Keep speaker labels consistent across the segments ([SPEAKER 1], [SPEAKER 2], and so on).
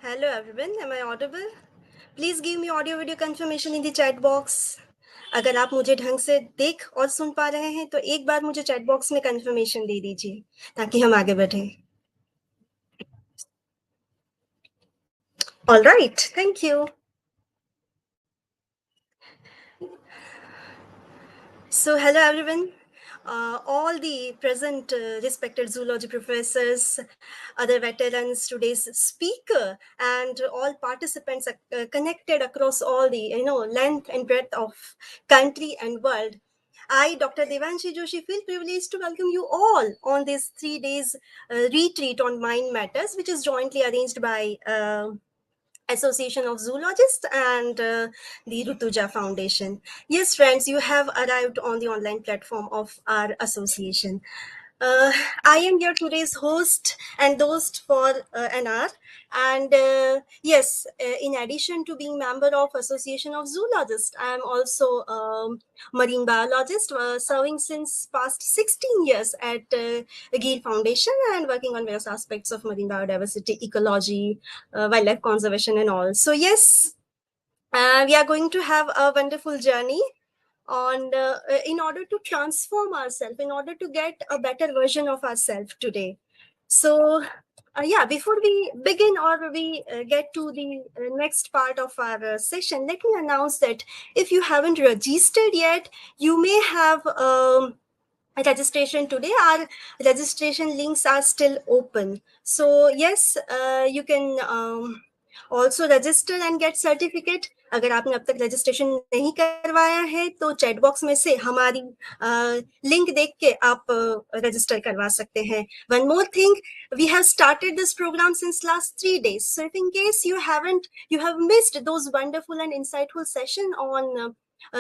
[SPEAKER 1] Hello everyone, am I audible? Please give me audio video confirmation in the chat box. अगर आप मुझे ढंग से देख और सुन पा रहे हैं तो एक बार मुझे चैट बॉक्स में confirmation दे दीजिए ताकि हम आगे बढ़ें. All right, thank you. So hello everyone. All the present respected zoology professors, other veterans, today's speaker, and all participants are connected across all the length and breadth of country and world. I, Dr. Devanshi Joshi, feel privileged to welcome you all on this 3 days retreat on Mind Matters, which is jointly arranged by Association of Zoologists and the Rutuja Foundation. Yes, friends, you have arrived on the online platform of our association. I am your today's host and host for an hour. And yes, in addition to being member of Association of Zoologists, I am also marine biologist, serving since past 16 years at Gill Foundation and working on various aspects of marine biodiversity, ecology, wildlife conservation and all. So yes, we are going to have a wonderful journey on in order to transform ourselves, in order to get a better version of ourselves today. So yeah, before we begin or we get to the next part of our session, let me announce that if you haven't registered yet, you may have registration today. Our registration links are still open. So yes, you can also register and get certificate. अगर आपने अब तक registration नहीं करवाया है तो chat box में से हमारी लिंक देख के आप रजिस्टर करवा सकते हैं. One more thing, we have started this program since last 3 days. So if in case you have missed those wonderful and insightful session on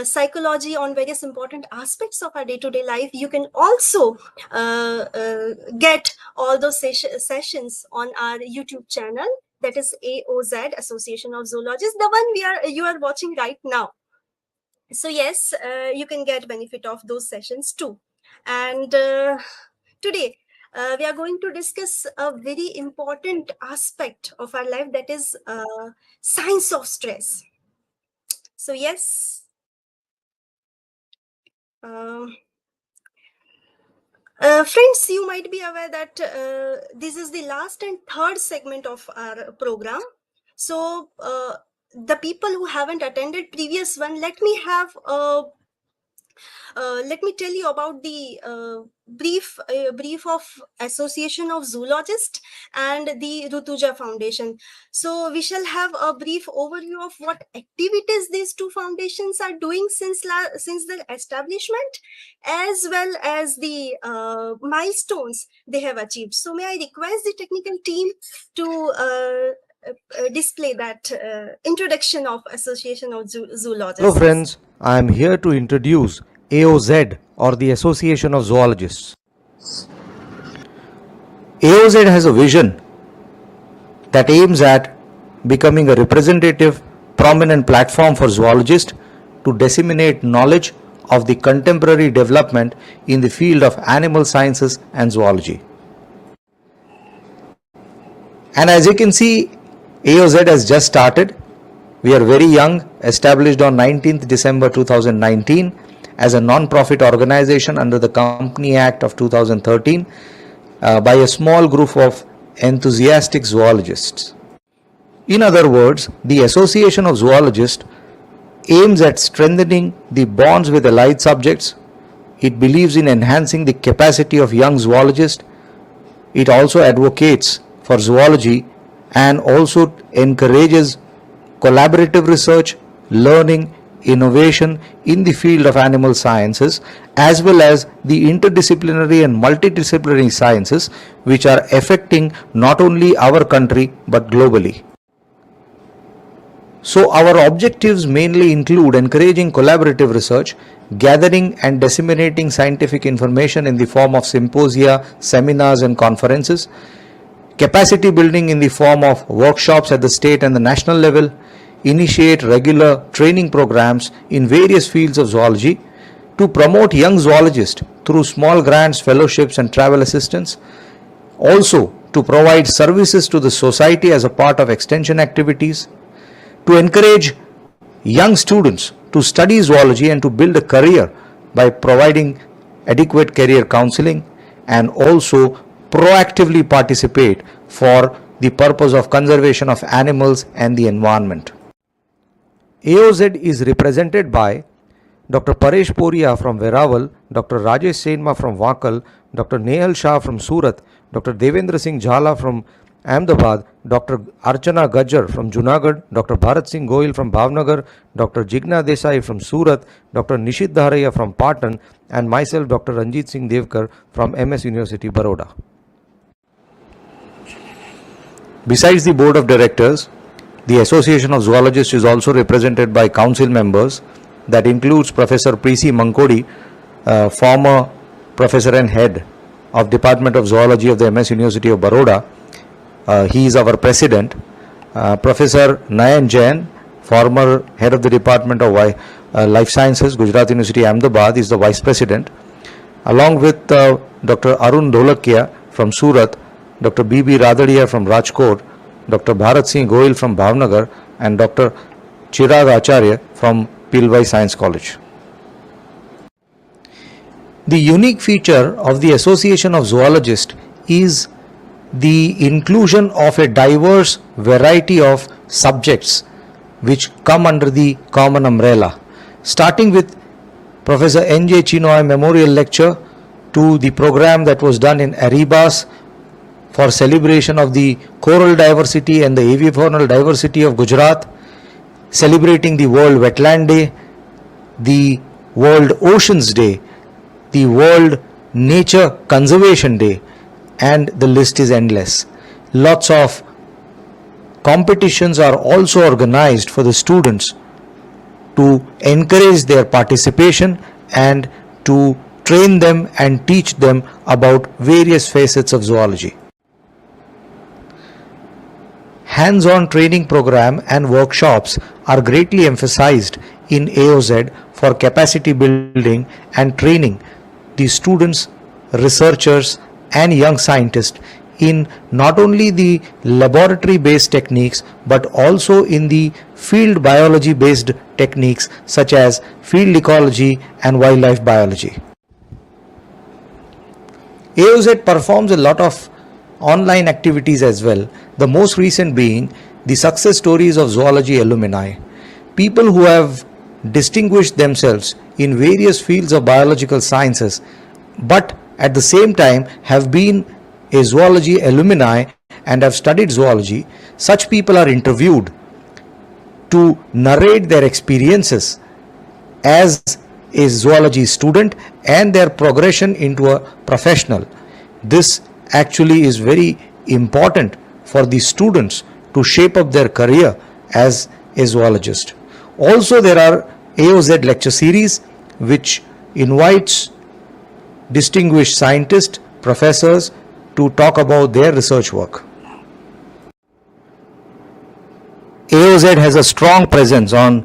[SPEAKER 1] psychology, on various important aspects of our day-to-day life, you can also get all those sessions on our YouTube channel. That is AOZ, Association of Zoologists, the one you are watching right now. So yes, you can get benefit of those sessions too. And today, we are going to discuss a very important aspect of our life, that is science of stress. So yes, friends, you might be aware that this is the last and third segment of our program. So the people who haven't attended previous one, let me tell you about the brief of Association of Zoologists and the Rutuja Foundation. So we shall have a brief overview of what activities these two foundations are doing since their establishment, as well as the milestones they have achieved. So may I request the technical team to display that introduction of Association of Zoologists.
[SPEAKER 2] Hello friends, I am here to introduce AOZ, or the Association of Zoologists. AOZ has a vision that aims at becoming a representative, prominent platform for zoologists to disseminate knowledge of the contemporary development in the field of animal sciences and zoology. And as you can see, AOZ has just started. We are very young, established on 19th December 2019 as a non-profit organization under the Company Act of 2013 by a small group of enthusiastic zoologists. In other words, the Association of Zoologists aims at strengthening the bonds with allied subjects. It believes in enhancing the capacity of young zoologists. It also advocates for zoology and also encourages collaborative research, learning, innovation in the field of animal sciences, as well as the interdisciplinary and multidisciplinary sciences which are affecting not only our country but globally. So our objectives mainly include encouraging collaborative research, gathering and disseminating scientific information in the form of symposia, seminars and conferences, capacity building in the form of workshops at the state and the national level, initiate regular training programs in various fields of zoology, to promote young zoologists through small grants, fellowships and travel assistance, also to provide services to the society as a part of extension activities, to encourage young students to study zoology and to build a career by providing adequate career counseling, and also proactively participate for the purpose of conservation of animals and the environment. AOZ is represented by Dr. Paresh Poria from Raval, Dr. Rajesh Senma from Vakal, Dr. Nehal Shah from Surat, Dr. Devendra Singh Jhala from Ahmedabad, Dr. Archana Gajjar from Junagadh, Dr. Bharat Singh Goyal from Bhavnagar, Dr. Jigna Desai from Surat, Dr. Nishit Dharia from Patan, and myself, Dr. Ranjit Singh Devkar from MS University, Baroda. Besides the Board of Directors, the Association of Zoologists is also represented by council members that includes Professor Prisi Mankodi, former professor and head of Department of Zoology of the MS University of Baroda. He is our president. Professor Nayan Jain, former head of the Department of Life Sciences, Gujarat University, Ahmedabad, is the vice president. Along with Dr. Arun Dholakia from Surat, Dr. B.B. Radadia from Rajkot, Dr. Bharat Singh Goyal from Bhavnagar, and Dr. Chirag Acharya from Pilwai Science College. The unique feature of the Association of Zoologists is the inclusion of a diverse variety of subjects which come under the common umbrella, starting with Professor N.J. Chinoy Memorial Lecture to the program that was done in Aribas for celebration of the coral diversity and the avifaunal diversity of Gujarat, celebrating the World Wetland Day, the World Oceans Day, the World Nature Conservation Day, and the list is endless. Lots of competitions are also organized for the students to encourage their participation and to train them and teach them about various facets of zoology. Hands-on training program and workshops are greatly emphasized in AOZ for capacity building and training the students, researchers, and young scientists in not only the laboratory-based techniques but also in the field biology-based techniques such as field ecology and wildlife biology. AOZ performs a lot of online activities as well, the most recent being the success stories of zoology alumni. People who have distinguished themselves in various fields of biological sciences but at the same time have been a zoology alumni and have studied zoology. Such people are interviewed to narrate their experiences as a zoology student and their progression into a professional. This actually is very important for the students to shape up their career as a zoologist. Also, there are AOZ lecture series which invites distinguished scientists, professors to talk about their research work. AOZ has a strong presence on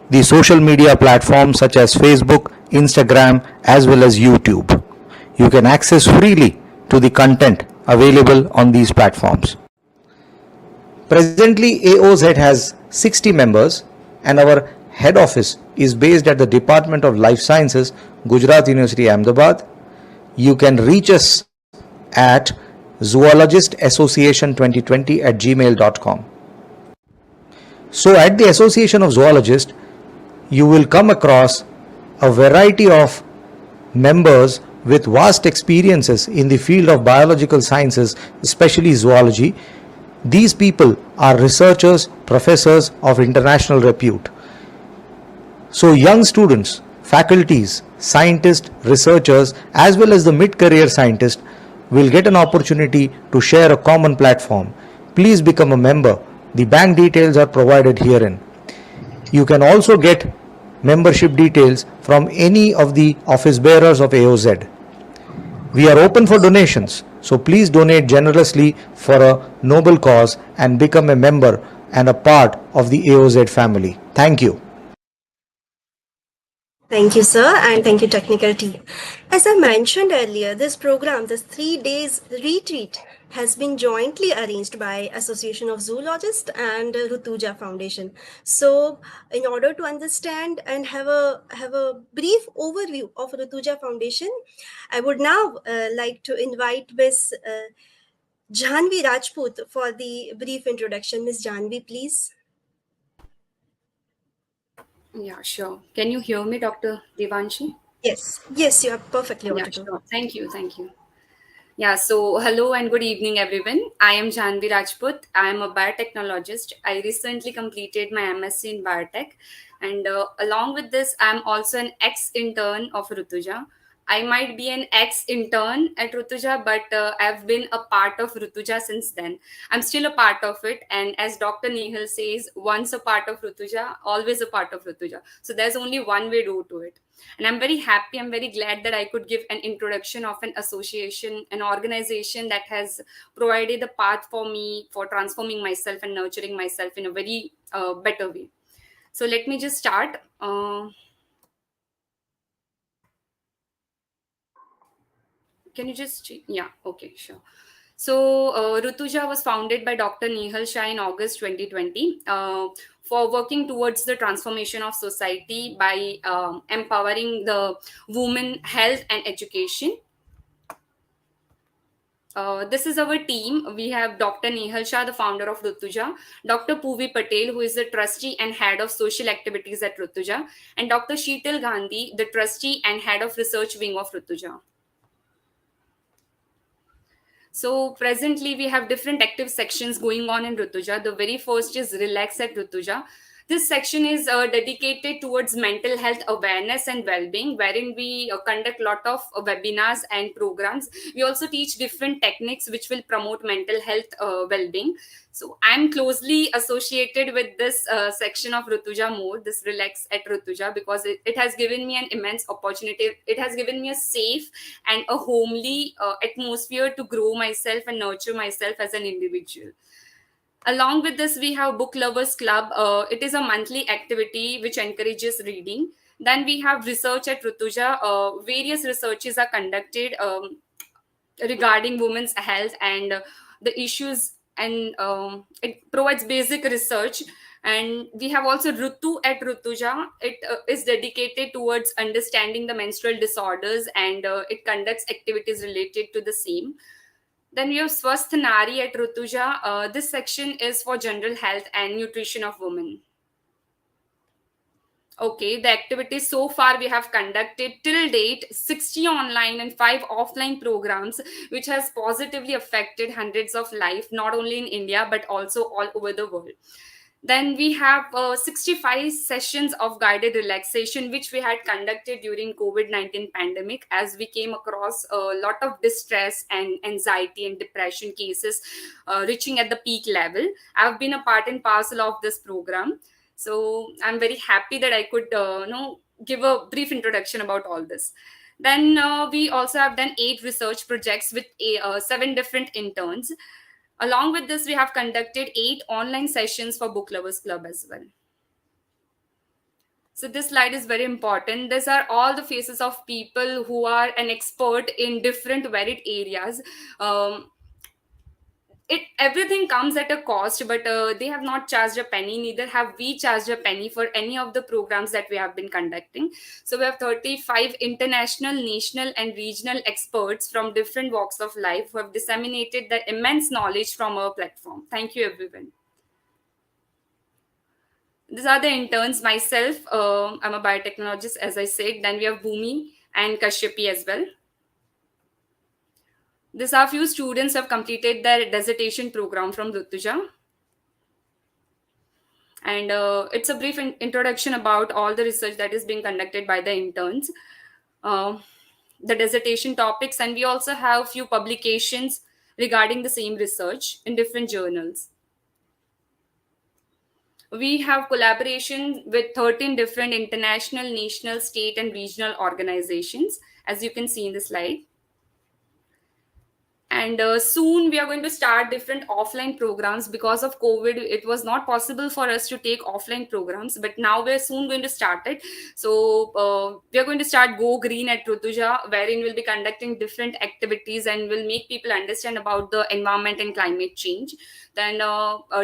[SPEAKER 2] the social media platforms such as Facebook, Instagram, as well as YouTube. You can access freely to the content available on these platforms. Presently, AOZ has 60 members and our head office is based at the Department of Life Sciences, Gujarat University, Ahmedabad. You can reach us at zoologistassociation2020@gmail.com. So at the Association of Zoologists, you will come across a variety of members with vast experiences in the field of biological sciences, especially zoology. These people are researchers, professors of international repute. So young students, faculties, scientists, researchers, as well as the mid-career scientists will get an opportunity to share a common platform. Please become a member. The bank details are provided herein. You can also get membership details from any of the office bearers of AOZ. We are open for donations, so please donate generously for a noble cause and become a member and a part of the AOZ family. Thank you.
[SPEAKER 1] Thank you, sir, and thank you, technical team. As I mentioned earlier, this program, this 3 days retreat, has been jointly arranged by Association of Zoologists and Rutuja Foundation. So, in order to understand and have a brief overview of Rutuja Foundation, I would now like to invite Ms. Janvi Rajput for the brief introduction. Ms. Janvi, please.
[SPEAKER 3] Yeah, sure. Can you hear me, Dr. Devanshi?
[SPEAKER 1] Yes, yes, you are perfectly
[SPEAKER 3] Yeah,
[SPEAKER 1] audible.
[SPEAKER 3] sure. Thank you. Thank you. Yeah, so hello and good evening, everyone. I am Janvi Rajput. I am a biotechnologist. I recently completed my MSc in biotech, and along with this, I am also an ex intern of Rutuja. I might be an ex intern at Rutuja, but I've been a part of Rutuja since then. I'm still a part of it, and as Dr. Nehal says, once a part of Rutuja, always a part of Rutuja. So there's only one way to do it, and I'm very happy, I'm very glad that I could give an introduction of an association, an organization that has provided a path for me for transforming myself and nurturing myself in a very better way. So let me just start. Can you just, yeah, okay, sure. So Rutuja was founded by Dr. Nehal Shah in August 2020 for working towards the transformation of society by empowering the women health and education. This is our team. We have Dr. Nehal Shah, the founder of Rutuja, Dr. Puvi Patel, who is the trustee and head of social activities at Rutuja, and Dr. Sheetal Gandhi, the trustee and head of research wing of Rutuja. So presently we have different active sections going on in Rutuja. The very first is Relax at Rutuja. This section is dedicated towards mental health awareness and well-being, wherein we conduct a lot of webinars and programs. We also teach different techniques which will promote mental health well-being. So I'm closely associated with this section of Rutuja more, this Relax at Rutuja, because it has given me an immense opportunity. It has given me a safe and a homely atmosphere to grow myself and nurture myself as an individual. Along with this, we have Book Lovers Club. It is a monthly activity which encourages reading. Then we have Research at Rutuja. Various researches are conducted regarding women's health and the issues, and it provides basic research. And we have also Rutu at Rutuja. It is dedicated towards understanding the menstrual disorders, and it conducts activities related to the same. Then we have Swasth Nari at Rutuja. This section is for general health and nutrition of women. Okay, the activities so far we have conducted till date 60 online and 5 offline programs, which has positively affected hundreds of lives, not only in India but also all over the world. Then we have 65 sessions of guided relaxation, which we had conducted during COVID-19 pandemic, as we came across a lot of distress and anxiety and depression cases reaching at the peak level. I've been a part and parcel of this program. So I'm very happy that I could give a brief introduction about all this. Then we also have done 8 research projects with 7 different interns. Along with this, we have conducted 8 online sessions for Book Lovers Club as well. So this slide is very important. These are all the faces of people who are an expert in different varied areas. Um, it everything comes at a cost, but they have not charged a penny, neither have we charged a penny for any of the programs that we have been conducting. So we have 35 international, national and regional experts from different walks of life who have disseminated their immense knowledge from our platform. Thank you, everyone. These are the interns. Myself, I'm a biotechnologist, as I said. Then we have Bhumi and Kashyapi as well. These are few students who have completed their dissertation program from Rutuja. And it's a brief introduction about all the research that is being conducted by the interns, uh, the dissertation topics, and we also have few publications regarding the same research in different journals. We have collaboration with 13 different international, national, state and regional organizations, as you can see in the slide. And soon we are going to start different offline programs. Because of COVID, it was not possible for us to take offline programs, but now we're soon going to start it. So we are going to start Go Green at Rutuja, wherein we'll be conducting different activities and will make people understand about the environment and climate change. Then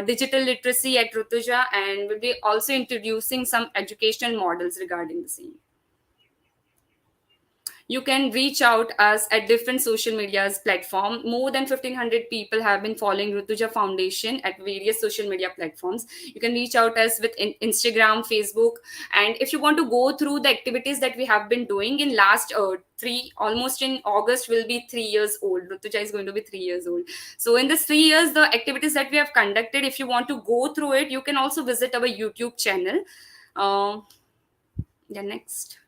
[SPEAKER 3] digital literacy at Rutuja, and we'll be also introducing some educational models regarding the same. You can reach out us at different social medias platform. More than 1500 people have been following Rutuja Foundation at various social media platforms. You can reach out us with Instagram, Facebook. And if you want to go through the activities that we have been doing in last three, almost in August will be 3 years old. Rutuja is going to be 3 years old. So in this 3 years, the activities that we have conducted, if you want to go through it, you can also visit our YouTube channel. uh, yeah, next.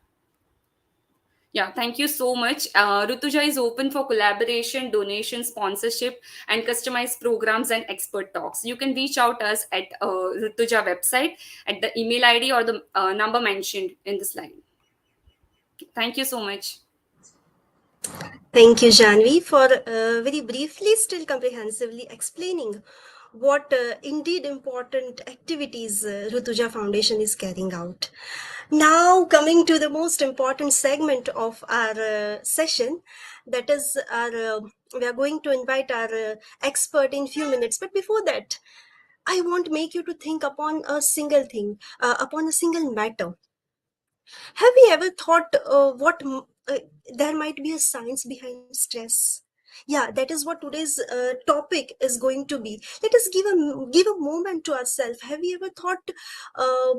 [SPEAKER 3] Yeah, thank you so much. Rutuja is open for collaboration, donation, sponsorship, and customized programs and expert talks. You can reach out us at Rutuja website at the email ID or the number mentioned in the slide. Thank you so much.
[SPEAKER 1] Thank you, Janvi, for very briefly, still comprehensively explaining what indeed important activities Rutuja Foundation is carrying out. Now, coming to the most important segment of our session, that is, we are going to invite our expert in few minutes. But before that, I want make you to think upon a single thing, upon a single matter. Have you ever thought there might be a science behind stress? Yeah, that is what today's topic is going to be. Let us give a moment to ourselves. Have you ever thought uh,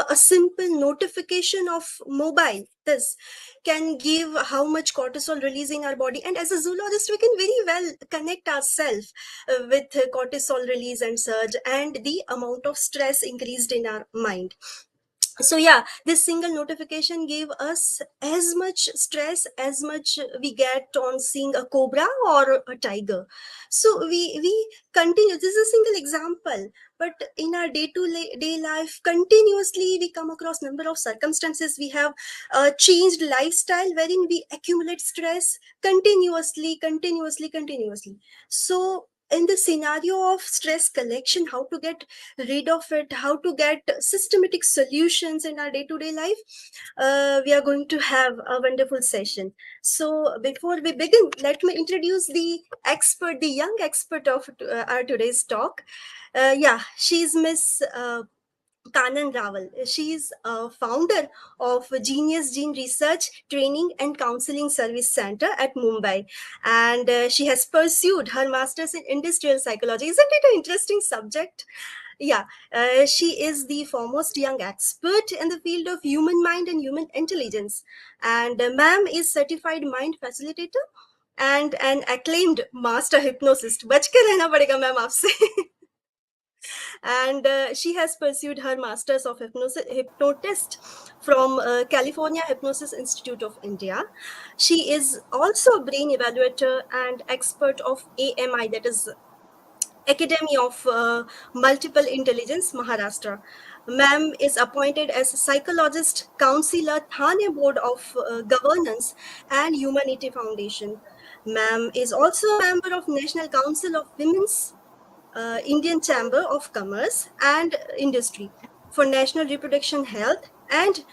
[SPEAKER 1] a simple notification of mobile this can give how much cortisol release in our body? And as a zoologist, we can very well connect ourselves with cortisol release and surge and the amount of stress increased in our mind. So yeah, this single notification gave us as much stress as much we get on seeing a cobra or a tiger. So we continue. This is a single example, but in our day to day life, continuously we come across number of circumstances. We have changed lifestyle wherein we accumulate stress continuously. So in the scenario of stress collection, how to get rid of it, how to get systematic solutions in our day-to-day life, we are going to have a wonderful session. So before we begin, let me introduce the expert, the young expert of our today's talk. Yeah, she's Miss Kanan Raval. She is a founder of Genius Gene Research Training and Counseling Service Center at Mumbai. And she has pursued her master's in industrial psychology. Isn't it an interesting subject? Yeah, she is the foremost young expert in the field of human mind and human intelligence. And ma'am is certified mind facilitator and an acclaimed master hypnosist. बच के रहना पड़ेगा ma'am आपसे. And she has pursued her masters of hypnotist from California Hypnosis Institute of India. She is also a brain evaluator and expert of AMI, that is Academy of Multiple Intelligence, Maharashtra. Ma'am is appointed as psychologist counselor, Thane Board of Governance and Humanity Foundation. Ma'am is also a member of National Council of Women's Indian Chamber of Commerce and Industry for National Reproduction Health and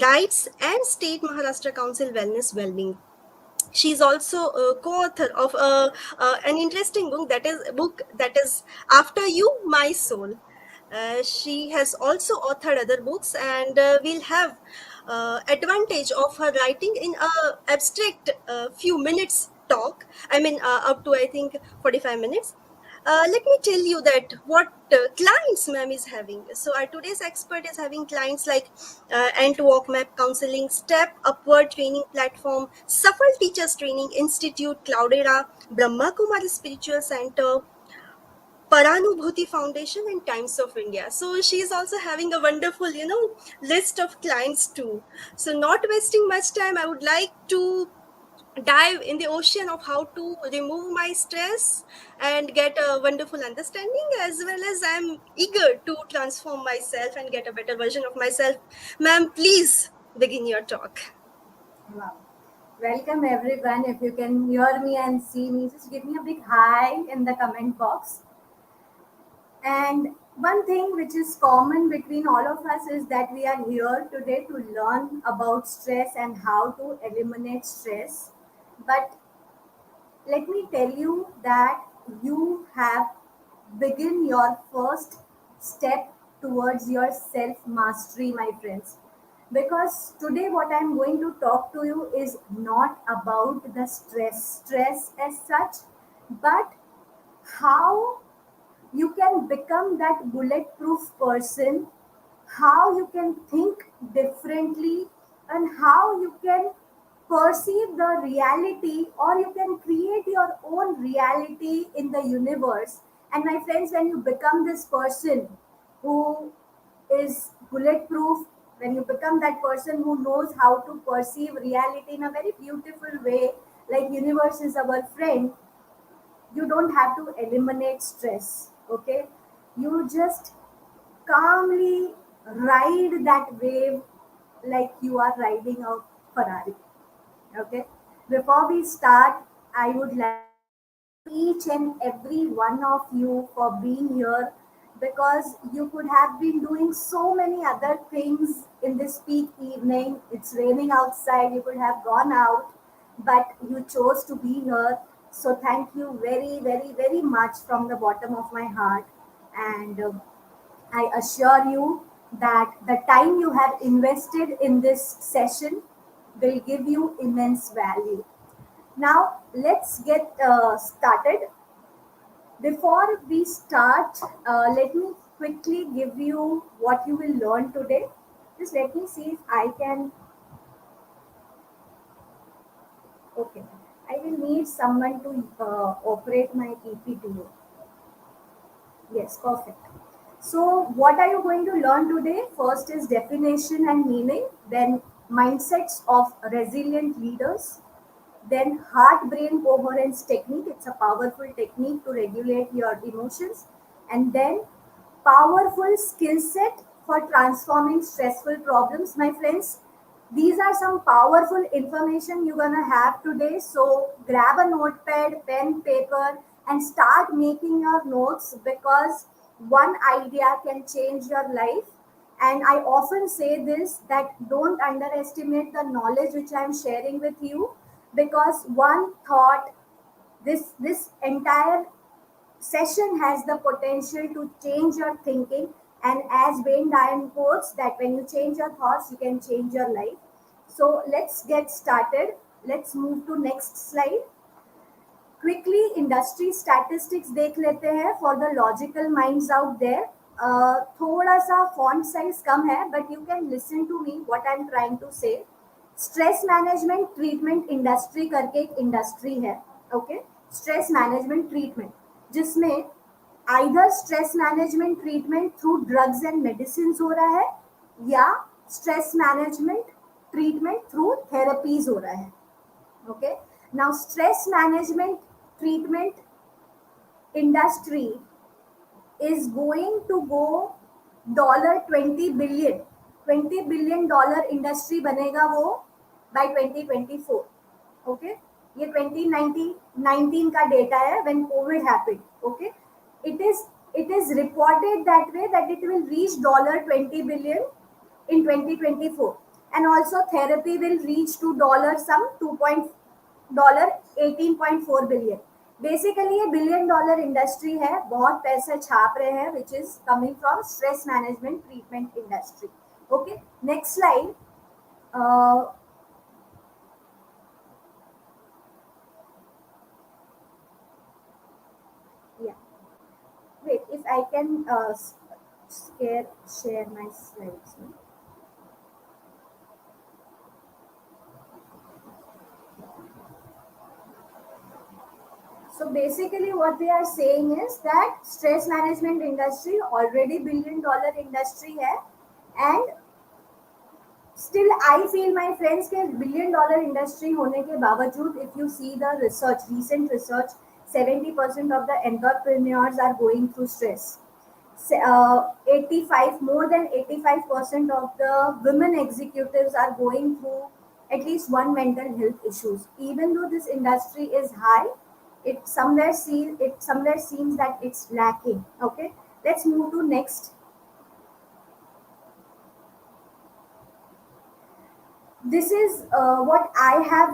[SPEAKER 1] Rights and State Maharashtra Council Wellness Wellbeing. She's also a co-author of an interesting book that is After You, My Soul. She has also authored other books, and we'll have advantage of her writing in a abstract few minutes talk. I mean, up to I think 45 minutes. Let me tell you that what clients ma'am is having. So our today's expert is having clients like Ant Walk Map Counseling, Step Upward Training Platform, Safal Teachers Training Institute, Cloudera, Brahma Kumari Spiritual Center, Paranubhuti Foundation, and Times of India. So she is also having a wonderful, list of clients too. So not wasting much time, I would like to dive in the ocean of how to remove my stress and get a wonderful understanding, as well as I'm eager to transform myself and get a better version of myself. Ma'am, please begin your talk.
[SPEAKER 4] Wow. Welcome everyone. If you can hear me and see me, just give me a big hi in the comment box. And one thing which is common between all of us is that we are here today to learn about stress and how to eliminate stress. But let me tell you that you have begin your first step towards your self mastery, my friends. Because today what I'm going to talk to you is not about the stress as such, but how you can become that bulletproof person, how you can think differently, and how you can perceive the reality, or you can create your own reality in the universe. And my friends, when you become this person who is bulletproof, when you become that person who knows how to perceive reality in a very beautiful way, like universe is our friend, you don't have to eliminate stress. Okay, you just calmly ride that wave like you are riding a Ferrari. Okay, before we start, I would like to thank each and every one of you for being here, because you could have been doing so many other things in this peak evening. It's raining outside, you could have gone out, but you chose to be here. So thank you very, very, very much from the bottom of my heart. And I assure you that the time you have invested in this session will give you immense value. Now, let's get started. Before we start, let me quickly give you what you will learn today. Just let me see if I can. Okay, I will need someone to operate my PPT. Yes, perfect. So, what are you going to learn today? First is definition and meaning, then mindsets of resilient leaders, then heart brain coherence technique. It's a powerful technique to regulate your emotions, and then powerful skill set for transforming stressful problems. My friends, these are some powerful information you're gonna have today. So grab a notepad, pen, paper, and start making your notes, because one idea can change your life. And I often say this, that don't underestimate the knowledge which I'm sharing with you, because one thought, this entire session has the potential to change your thinking. And as Wayne Dyer quotes, that when you change your thoughts, you can change your life. So let's get started. Let's move to next slide. Quickly industry statistics देख लेते हैं for the logical minds out there. थोड़ा सा font size कम है, but you can listen to me what I am trying to say. Stress management treatment industry करके एक industry है. ओके, स्ट्रेस मैनेजमेंट ट्रीटमेट, जिसमें either stress management treatment through drugs and medicine हो रहा है, या stress management treatment through therapies हो रहा है. Okay, now stress management treatment industry is going to go $20 billion. $20 billion industry बनेगा वो by 2024. Okay, ये 2019 का डेटा है when COVID happened. Okay, it is reported that way, that it will reach $20 billion in 2024. And also therapy will reach to dollar some 18.4 billion. Basically ये $1 billion industry है, बहुत पैसे छाप रहे हैं, which is coming from stress management treatment industry. Okay, next slide. Yeah, wait, if I can share my slides. No? So basically what they are saying is that stress management industry already $1 billion industry है. And still I feel, my friends, के $1 billion industry होने के बावजूद, if you see the research, recent research, 70% of the entrepreneurs are going through stress. 85, more than 85% of the women executives are going through at least one mental health issues. Even though this industry is high, it somewhere seems that it's lacking. Okay, let's move to next. This is what I have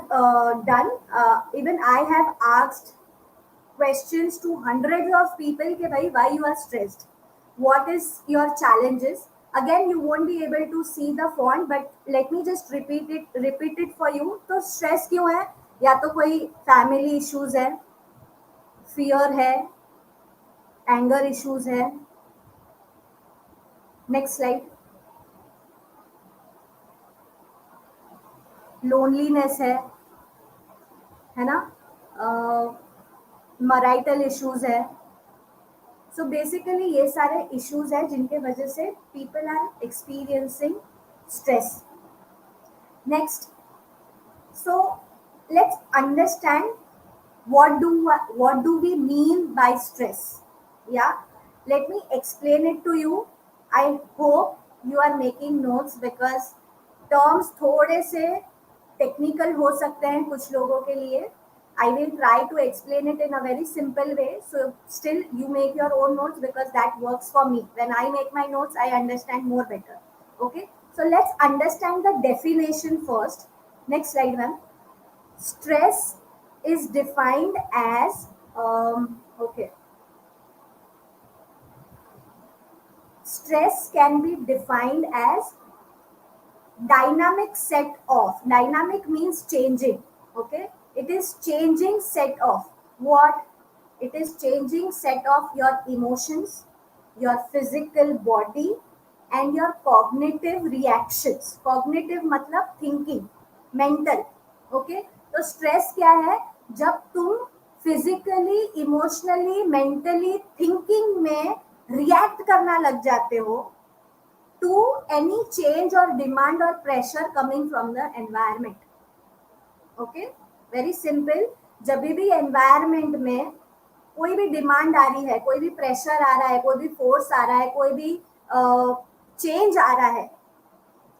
[SPEAKER 4] done. Even I have asked questions to hundreds of people कि भाई why you are stressed, what is your challenges. Again you won't be able to see the font, but let me just repeat it for you. तो stress क्यों है? या तो कोई family issues है, fear है, anger issues है. Next slide. loneliness है ना, marital issues है. सो बेसिकली ये सारे इश्यूज हैं जिनके वजह से people are experiencing stress. Next, so let's understand what do we mean by stress. Yeah, let me explain it to you. I hope you are making notes because terms थोड़े से technical हो सकते हैं कुछ लोगों के लिए. I will try to explain it in a very simple way. So still you make your own notes because that works for me. When I make my notes, I understand more better. Okay. So let's understand the definition first. Next slide, ma'am. Stress is defined as, okay. Stress can be defined as dynamic means changing. Okay, it is changing set of what? It is changing set of your emotions, your physical body, and your cognitive reactions. Cognitive मतलब thinking, mental. Okay, तो stress क्या है? जब तुम physically, emotionally, mentally, thinking में react करना लग जाते हो to any change or demand or pressure coming from the environment. Okay, very simple. जब भी environment में कोई भी डिमांड आ रही है, कोई भी प्रेशर आ रहा है, कोई भी फोर्स आ रहा है, कोई भी चेंज आ रहा है,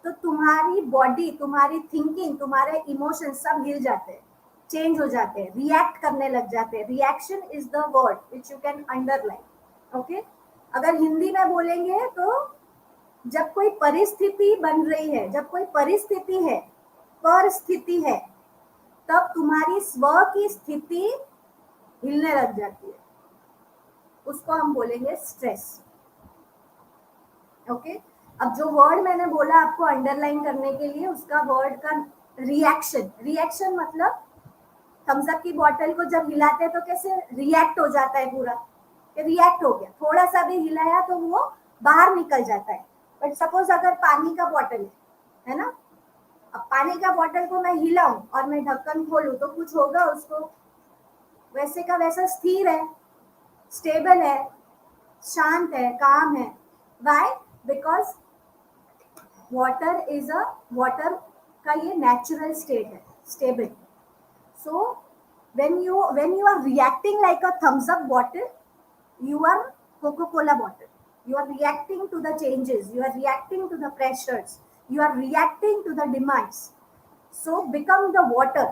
[SPEAKER 4] तो तुम्हारी बॉडी, तुम्हारी थिंकिंग, तुम्हारे इमोशन सब हिल जाते हैं, चेंज हो जाते हैं, रिएक्ट करने लग जाते हैं. Reaction is the word which you can underline. Okay, अगर हिंदी में बोलेंगे तो जब कोई परिस्थिति बन रही है, जब कोई परिस्थिति है, परिस्थिति है, तब तुम्हारी स्व की स्थिति हिलने लग जाती है, उसको हम बोलेंगे स्ट्रेस. ओके, अब जो वर्ड मैंने बोला आपको अंडरलाइन करने के लिए, उसका वर्ड का रिएक्शन. रिएक्शन मतलब थम्स अप की बोतल को जब हिलाते हैं तो कैसे रिएक्ट हो जाता है पूरा, रिएक्ट हो गया, थोड़ा सा भी हिलाया तो वो बाहर निकल जाता है. बट सपोज अगर पानी का बोतल है ना, अब पानी का बोतल को मैं हिलाऊं और मैं ढक्कन खोलूं तो कुछ होगा उसको, वैसे का वैसा स्थिर है, स्टेबल है, शांत है, काम है. वाई? बिकॉज वाटर का ये नेचुरल स्टेट है, stable. So when you are reacting like a thumbs up bottle, you are Coca-Cola bottle. You are reacting to the changes, you are reacting to the pressures, you are reacting to the demands. So become the water.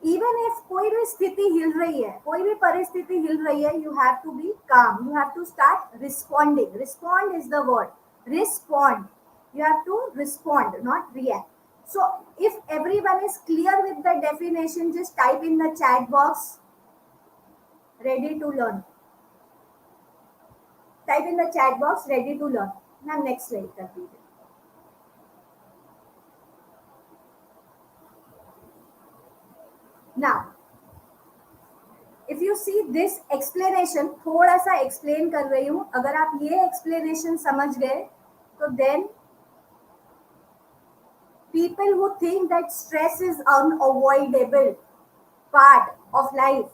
[SPEAKER 4] Even if कोई भी स्थिति हिल रही है, कोई भी परिस्थिति हिल रही है, you have to be calm. You have to start responding. Respond is the word. Respond. You have to respond, not react. So if everyone is clear with the definition, just type in the chat box, ready to learn. Type in the chat box, ready to learn. Now next slide कर दीजिए. Now, if you see this explanation, थोड़ा सा explain कर रही हूँ. अगर आप ये explanation समझ गए, तो then people who think that stress is unavoidable part of life,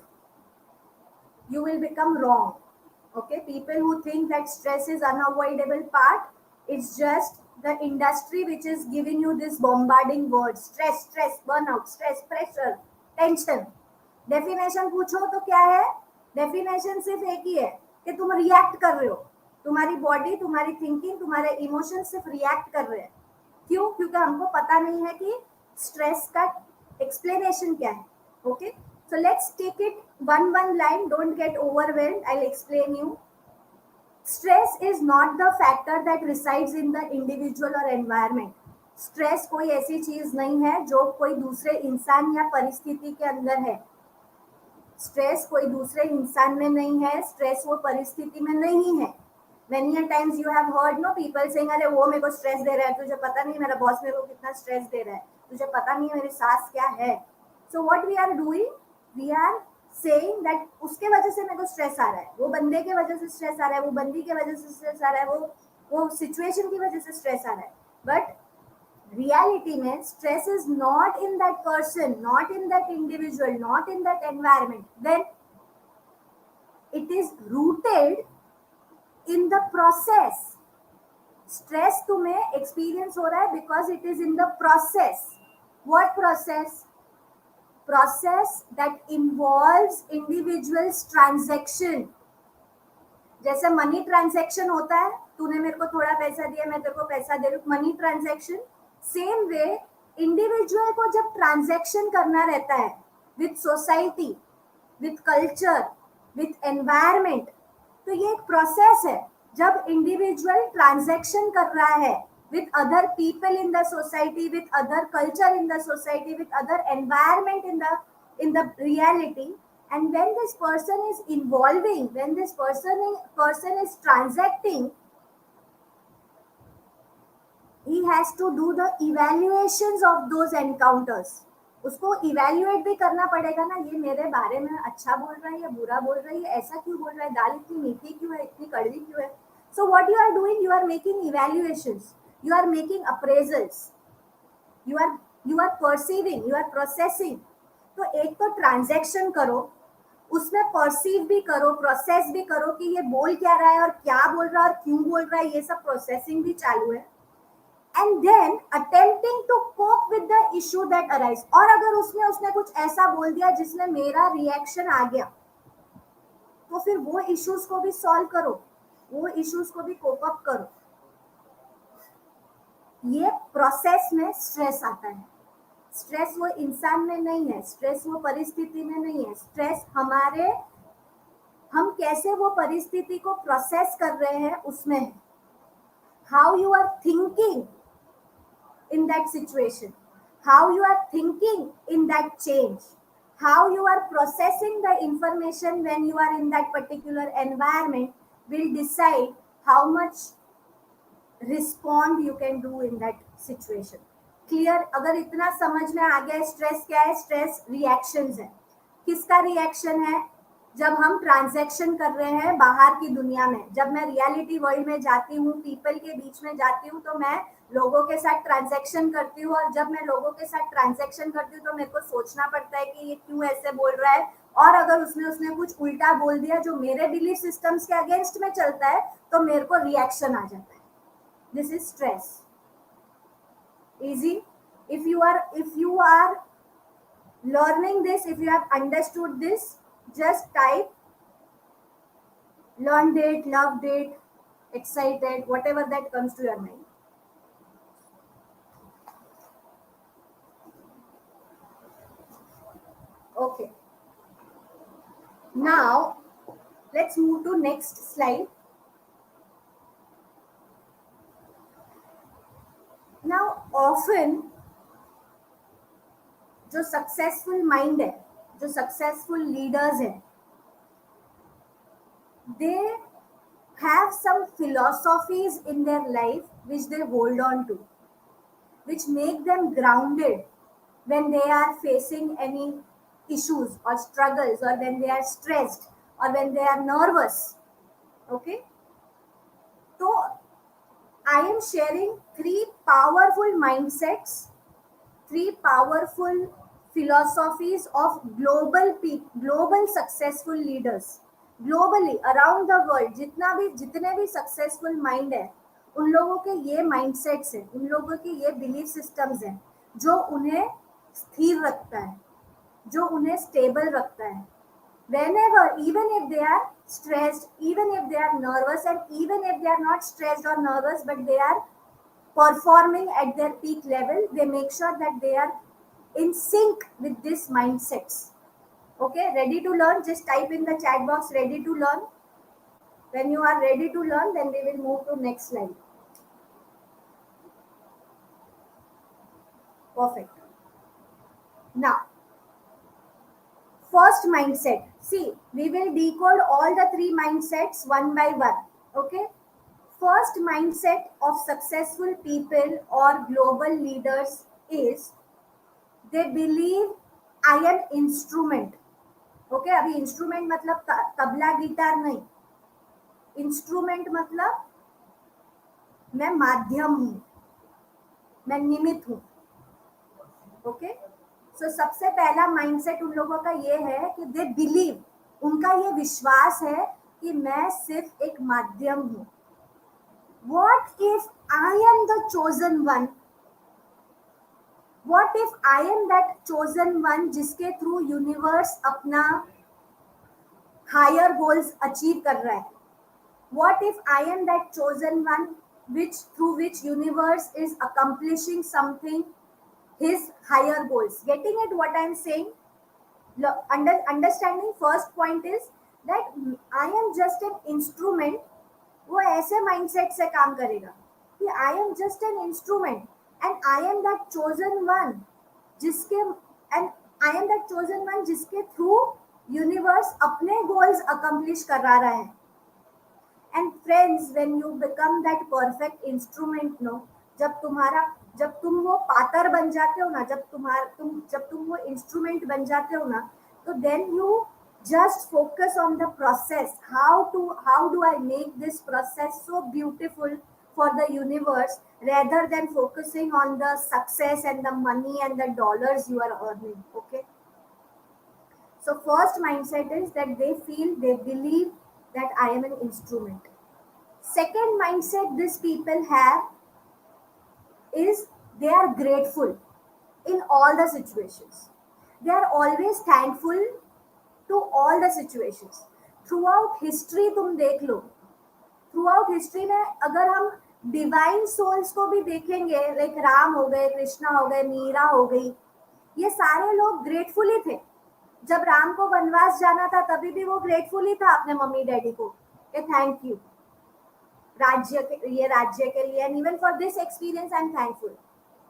[SPEAKER 4] you will become wrong. Okay, people who think that stress is unavoidable part, it's just the industry which is giving you this bombarding words: stress, burnout, stress, pressure, tension. Definition पूछो तो क्या है? Definition सिर्फ एक ही है कि तुम react कर रहे हो, तुम्हारी बॉडी, तुम्हारी थिंकिंग, तुम्हारे इमोशन सिर्फ रिएक्ट कर रहे हैं. क्यों? क्योंकि हमको पता नहीं है कि स्ट्रेस का एक्सप्लेनेशन क्या है. Okay, so let's take it one line. Don't get overwhelmed. I'll explain you. Stress is not the factor that resides in the individual or environment. Stress कोई ऐसी चीज नहीं है जो कोई दूसरे इंसान या परिस्थिति के अंदर है. स्ट्रेस कोई दूसरे इंसान में नहीं है, स्ट्रेस वो परिस्थिति में नहीं है. Many a times you have heard no people saying अरे वो मेरे को स्ट्रेस दे रहा है, तुझे पता नहीं मेरा बॉस मेरे को कितना स्ट्रेस दे रहा है, तुझे पता नहीं मेरी सास क्या है. So what we are doing, we are saying that उसके वजह से मेरे को स्ट्रेस आ रहा है, वो बंदे के वजह से स्ट्रेस आ रहा है, वो बंदी के वजह से स्ट्रेस आ रहा है, वो सिचुएशन की वजह से स्ट्रेस आ रहा है. बट रियलिटी में stress is not in that person, not in that individual, not in that environment. Then it is rooted in the process. Stress तुम्हें एक्सपीरियंस हो रहा है because it is in the process. What process? Process that involves individuals transaction. जैसे money transaction होता है, तूने मेरे को थोड़ा पैसा दिया, मैं तेरे को पैसा दे रही हूँ, money transaction. Same way individual को जब ट्रांजैक्शन करना रहता है with society, with culture, with environment, तो ये एक प्रोसेस है. जब इंडिविजुअल ट्रांजैक्शन कर रहा है with other people in the society, with other culture in the society, with other environment in the reality, and when this person is involving, when this person is transacting, he has to do the evaluations of those encounters. उसको evaluate भी करना पड़ेगा ना, ये मेरे बारे में अच्छा बोल रहा है या बुरा बोल रहा है, ये ऐसा क्यों बोल रहा है, दाल इतनी मीठी क्यों है, इतनी कड़वी क्यों है. So what you are doing, you are making evaluations, you are making appraisals, you are perceiving, you are processing. तो एक तो ट्रांजैक्शन करो, उसमें परसीव भी करो, प्रोसेस भी करो कि ये बोल क्या रहा है और क्या बोल रहा है और क्यों बोल रहा है, ये सब प्रोसेसिंग भी चालू है. And then attempting to cope with the issue that arise. और अगर उसने कुछ ऐसा बोल दिया जिसमें मेरा रिएक्शन आ गया, तो फिर वो इश्यूज को भी सॉल्व करो, वो इश्यूज को भी कोप अप करो. ये प्रोसेस में स्ट्रेस आता है. स्ट्रेस वो इंसान में नहीं है, स्ट्रेस वो परिस्थिति में नहीं है. स्ट्रेस हम कैसे वो परिस्थिति को प्रोसेस कर रहे हैं उसमें है. How you are thinking in that situation, how you are thinking in that change, how you are processing the information when you are in that particular environment will decide how much respond you can do in that situation. Clear? अगर इतना समझ में आ गया stress क्या है, stress reactions है. किसका reaction है? जब हम ट्रांजैक्शन कर रहे हैं बाहर की दुनिया में, जब मैं रियलिटी वर्ल्ड में जाती हूँ, पीपल के बीच में जाती हूँ, तो मैं लोगों के साथ ट्रांजैक्शन करती हूँ. और जब मैं लोगों के साथ ट्रांजैक्शन करती हूँ तो मेरे को सोचना पड़ता है कि ये क्यों ऐसे बोल रहा है, और अगर उसने कुछ उल्टा बोल दिया जो मेरे बिलीफ सिस्टम्स के अगेंस्ट में चलता है, तो मेरे को रिएक्शन आ जाता है. This is stress. Easy. if you are learning this, if you have understood this, just type learned it, loved it, excited, whatever that comes to your mind. Okay, now let's move to next slide. Now often जो successful mind है, जो successful leaders हैं, they have some philosophies in their life which they hold on to, which make them grounded when they are facing any issues or struggles, or when they are stressed, or when they are nervous. Okay, so I am sharing three powerful mindsets, three powerful philosophies of global successful leaders. Globally around the world जितने भी successful mind है, उन लोगों के ये mindsets हैं, उन लोगों के ये बिलीफ सिस्टम्स हैं जो उन्हें स्थिर रखता है, जो उन्हें स्टेबल रखता है. Whenever, even if they are stressed, even if they are nervous, and even if they are not stressed or nervous, but they are performing at their peak level, they make sure that they are in sync with these mindsets. Okay, ready to learn? Just type in the chat box, ready to learn. When you are ready to learn, then we will move to next slide. Perfect. Now, first mindset. See, we will decode all the three mindsets one by one. Okay. First mindset of successful people or global leaders is they believe I am instrument. Okay, अभी instrument मतलब tabla guitar नहीं. Instrument मतलब मैं माध्यम हूँ, मैं निमित्त हूँ. ओके, सो सबसे पहला माइंडसेट उन लोगों का ये है कि दे बिलीव, उनका ये विश्वास है कि मैं सिर्फ एक माध्यम हूँ. What if I am the chosen one? What if I am that chosen one जिसके थ्रू यूनिवर्स अपना हायर गोल्स अचीव कर रहा है? What if I am that chosen one which through which universe is accomplishing something, his higher goals? Getting it what I am saying? Understanding first point is that I am just an instrument. वो ऐसे mindset से काम करेगा कि I am just an instrument and I am that chosen one जिसके and I am that chosen one जिसके through universe अपने goals accomplish करा रहा है. And friends, when you become that perfect instrument, no, जब तुम वो पातर बन जाते हो ना, जब तुम वो इंस्ट्रूमेंट बन जाते हो ना, तो then you just focus on the process. How do I make this process so beautiful for the universe, rather than focusing on the success and the money and the dollars you are earning. Okay, so first mindset is that they believe that I am an instrument. Second mindset these people have is they are grateful in all the situations. They are always thankful to all the situations. Throughout history तुम देख लो, throughout history में अगर हम divine souls को भी देखेंगे, like Ram हो गए, कृष्णा हो गए, मीरा हो गई, ये सारे लोग ग्रेटफुल ही थे. जब राम को वनवास जाना था तभी भी वो ग्रेटफुल ही था अपने मम्मी डैडी को कि थैंक यू राज्य के लिए, and even for this experience I am thankful.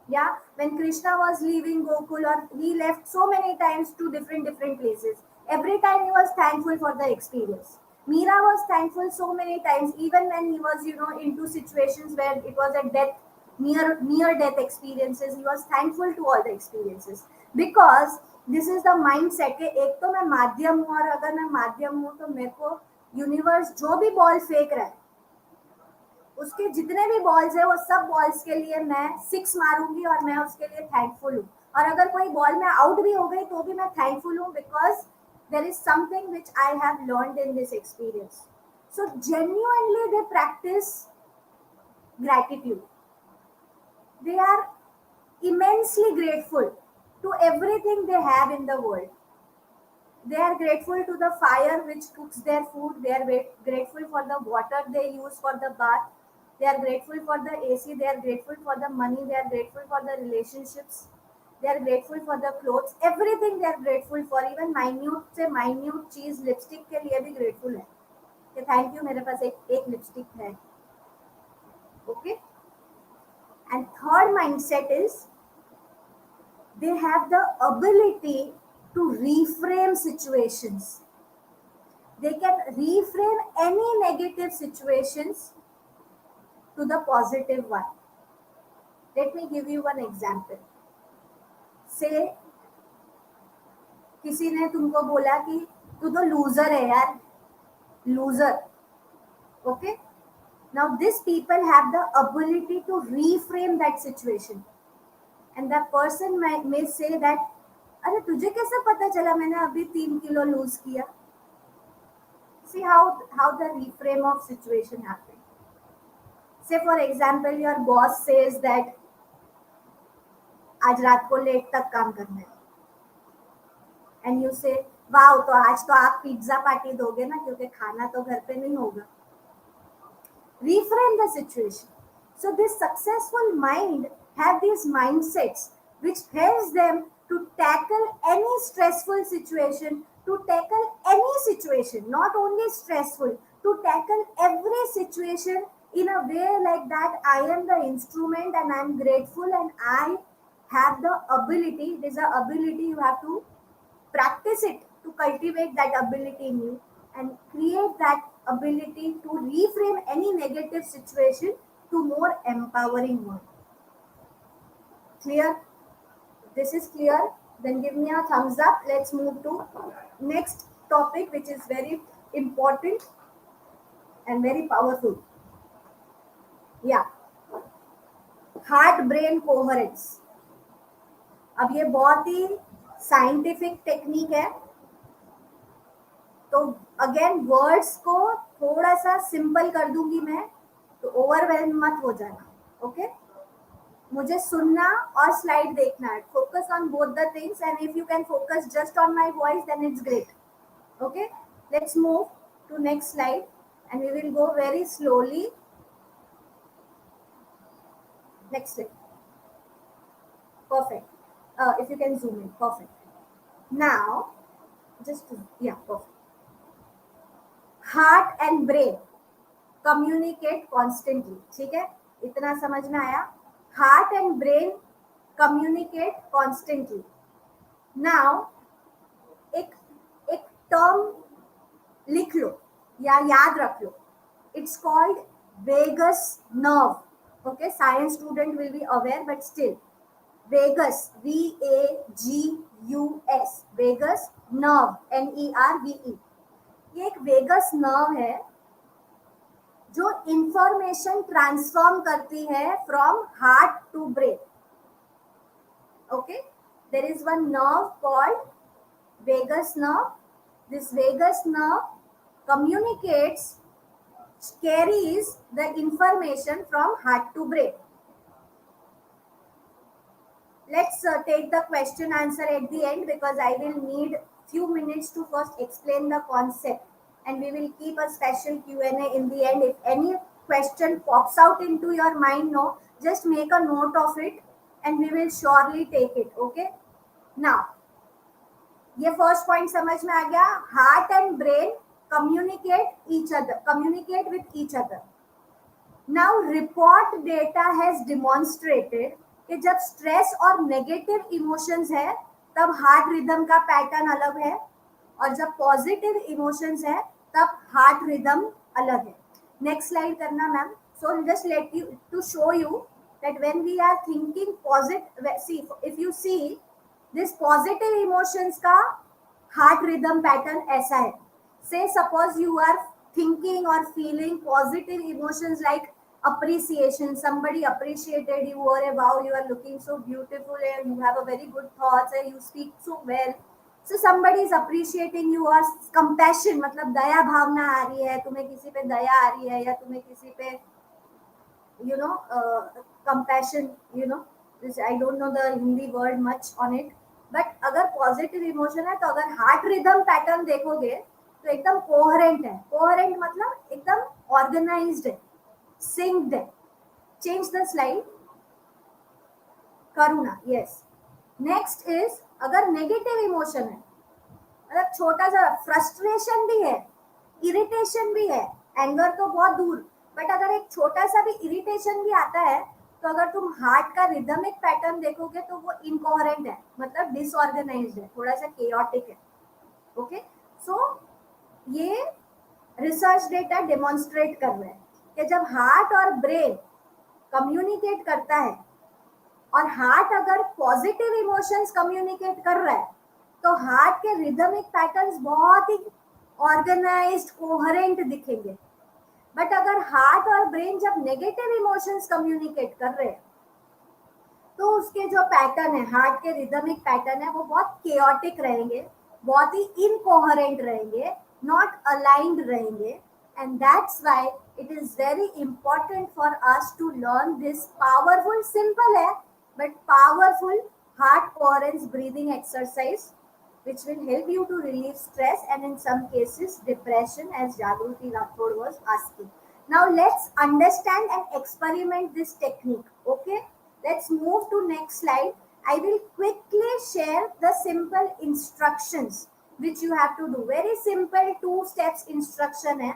[SPEAKER 4] Yeah, when Krishna was leaving Gokul, or he left so many times to different places, every time he was thankful for the experience. Meera was thankful so many times, even when he was, into situations where it was a death, near death experiences. He was thankful to all the experiences because this is the mindset कि एक तो मैं माध्यम हूँ, और अगर मैं माध्यम हूँ तो मेरे को यूनिवर्स जो भी बॉल फेंक रहा है, उसके जितने भी बॉल्स है वो सब बॉल्स के लिए मैं 6 मारूंगी और मैं उसके लिए थैंकफुल हूँ. और अगर कोई बॉल में आउट भी हो गई तो भी मैं थैंकफुल हूँ, because there is something which I have learned in this experience. So genuinely they practice gratitude. They are immensely grateful to everything they have in the world. They are grateful to the fire which cooks their food. They are grateful for the water they use for the bath. They are grateful for the AC. They are grateful for the money. They are grateful for the relationships. They are grateful for the clothes. Everything they are grateful for. Even minute से minute चीज lipstick के लिए भी grateful है कि thank you मेरे पास एक lipstick है. Okay. And third mindset is they have the ability to reframe situations. They can reframe any negative situations to the positive one. Let me give you one example. Say किसी ने तुमको बोला कि तू तो लूजर है यार, loser. Okay? Now these people have the ability to reframe that situation. And the person may say that अरे तुझे कैसे पता चला मैंने अभी 3 किलो लूज किया? See how the reframe of situation happened. Say for example your boss says that आज रात को लेट तक काम करना है, and you say वाओ, तो आज तो आप पिज्जा पार्टी दोगे ना, क्योंकि खाना तो घर पे नहीं होगा. Reframe the situation. So this successful mind have these mindsets which helps them to tackle any stressful situation, to tackle any situation, not only stressful, to tackle every situation in a way like that. I am the instrument and I'm grateful and I have the ability. It is an ability, you have to practice it to cultivate that ability in you and create that ability to reframe any negative situation to more empowering one. Clear? This is clear? Then give me a thumbs up. Let's move to next topic, which is very important and very powerful. Yeah, heart brain coherence. अब ये बहुत ही scientific technique है, तो again words को थोड़ा सा simple कर दूंगी मैं, तो ओवरवेलम मत हो जाना. ओके, मुझे सुनना और स्लाइड देखना है. Focus on both the things and if you can focus just on my voice then it's great. Okay, let's move to next slide and we will go very slowly. Next slide. Perfect. If you can zoom in. Perfect. Now, yeah, perfect. Heart and brain communicate constantly. ठीक है, इतना समझ में आया. Heart and brain communicate constantly. Now, एक एक term लिख लो या याद रख लो. It's called vagus nerve. Okay, science student will be aware, but still, vagus, VAGUS, vagus nerve, NERVE. ये एक वेगस नर्व है जो इंफॉर्मेशन ट्रांसफॉर्म करती है from heart to brain. Okay, there is one nerve called vagus nerve. This vagus nerve communicates, carries the information from heart to brain. Let's take the question answer at the end because I will need few minutes to first explain the concept, and we will keep a special Q&A in the end. If any question pops out into your mind, no, just make a note of it and we will surely take it. Okay, now ये first point समझ में आ गया. Heart and brain communicate with each other. Now report data has demonstrated कि जब stress और negative emotions है तब heart rhythm का पैटर्न अलग है, और जब पॉजिटिव इमोशंस है तब हार्ट रिदम अलग है. नेक्स्ट स्लाइड करना ma'am. So just let you to show you that when we are thinking positive, see, if you see this positive emotions का heart rhythm pattern ऐसा है. Say suppose you are thinking or feeling positive emotions like appreciation, somebody appreciated you, or wow, you are looking so beautiful and you have a very good thoughts and you speak so well. So somebody is appreciating you, or compassion मतलब दया भावना आ रही है, तुम्हें किसी पे दया आ रही है या तुम्हें किसी पे compassion, this I don't know the Hindi word much on it, but अगर पॉजिटिव इमोशन है तो अगर हार्ट रिदम पैटर्न देखोगे तो एकदम कोहेरेंट है. कोहेरेंट मतलब एकदम ऑर्गेनाइज्ड है, सिंक्ड है. Change the slide. Karuna, yes. Next is अगर नेगेटिव इमोशन है, मतलब छोटा सा फ्रस्ट्रेशन भी है, इरिटेशन भी है, एंगर तो बहुत दूर, बट अगर एक छोटा सा भी इरिटेशन भी आता है तो अगर तुम हार्ट का रिदमिक पैटर्न देखोगे तो वो इनकोहेरेंट है, मतलब डिसऑर्गेनाइज्ड है, थोड़ा सा केओटिक है. ओके, सो ये रिसर्च डेटा डेमोन्स्ट्रेट कर रहे हैं कि जब हार्ट और ब्रेन कम्युनिकेट करता है और हार्ट अगर पॉजिटिव इमोशंस कम्युनिकेट कर रहा है तो हार्ट के रिदमिक पैटर्न्स बहुत ही ऑर्गेनाइज्ड कोहेरेंट दिखेंगे. बट अगर हार्ट और ब्रेन जब नेगेटिव इमोशंस कम्युनिकेट कर रहे हैं तो उसके जो पैटर्न है, हार्ट के रिदमिक पैटर्न है, वो बहुत केओटिक रहेंगे, बहुत ही इनकोहेरेंट रहेंगे, नॉट अलाइंड रहेंगे. And that's why it is very important for us to learn this powerful, simple है but powerful heart coherence breathing exercise, which will help you to relieve stress and in some cases depression, as Jagruti Rathod was asking. Now let's understand and experiment this technique. Okay, let's move to next slide I will quickly share the simple instructions which you have to do. Very simple 2 steps instruction है.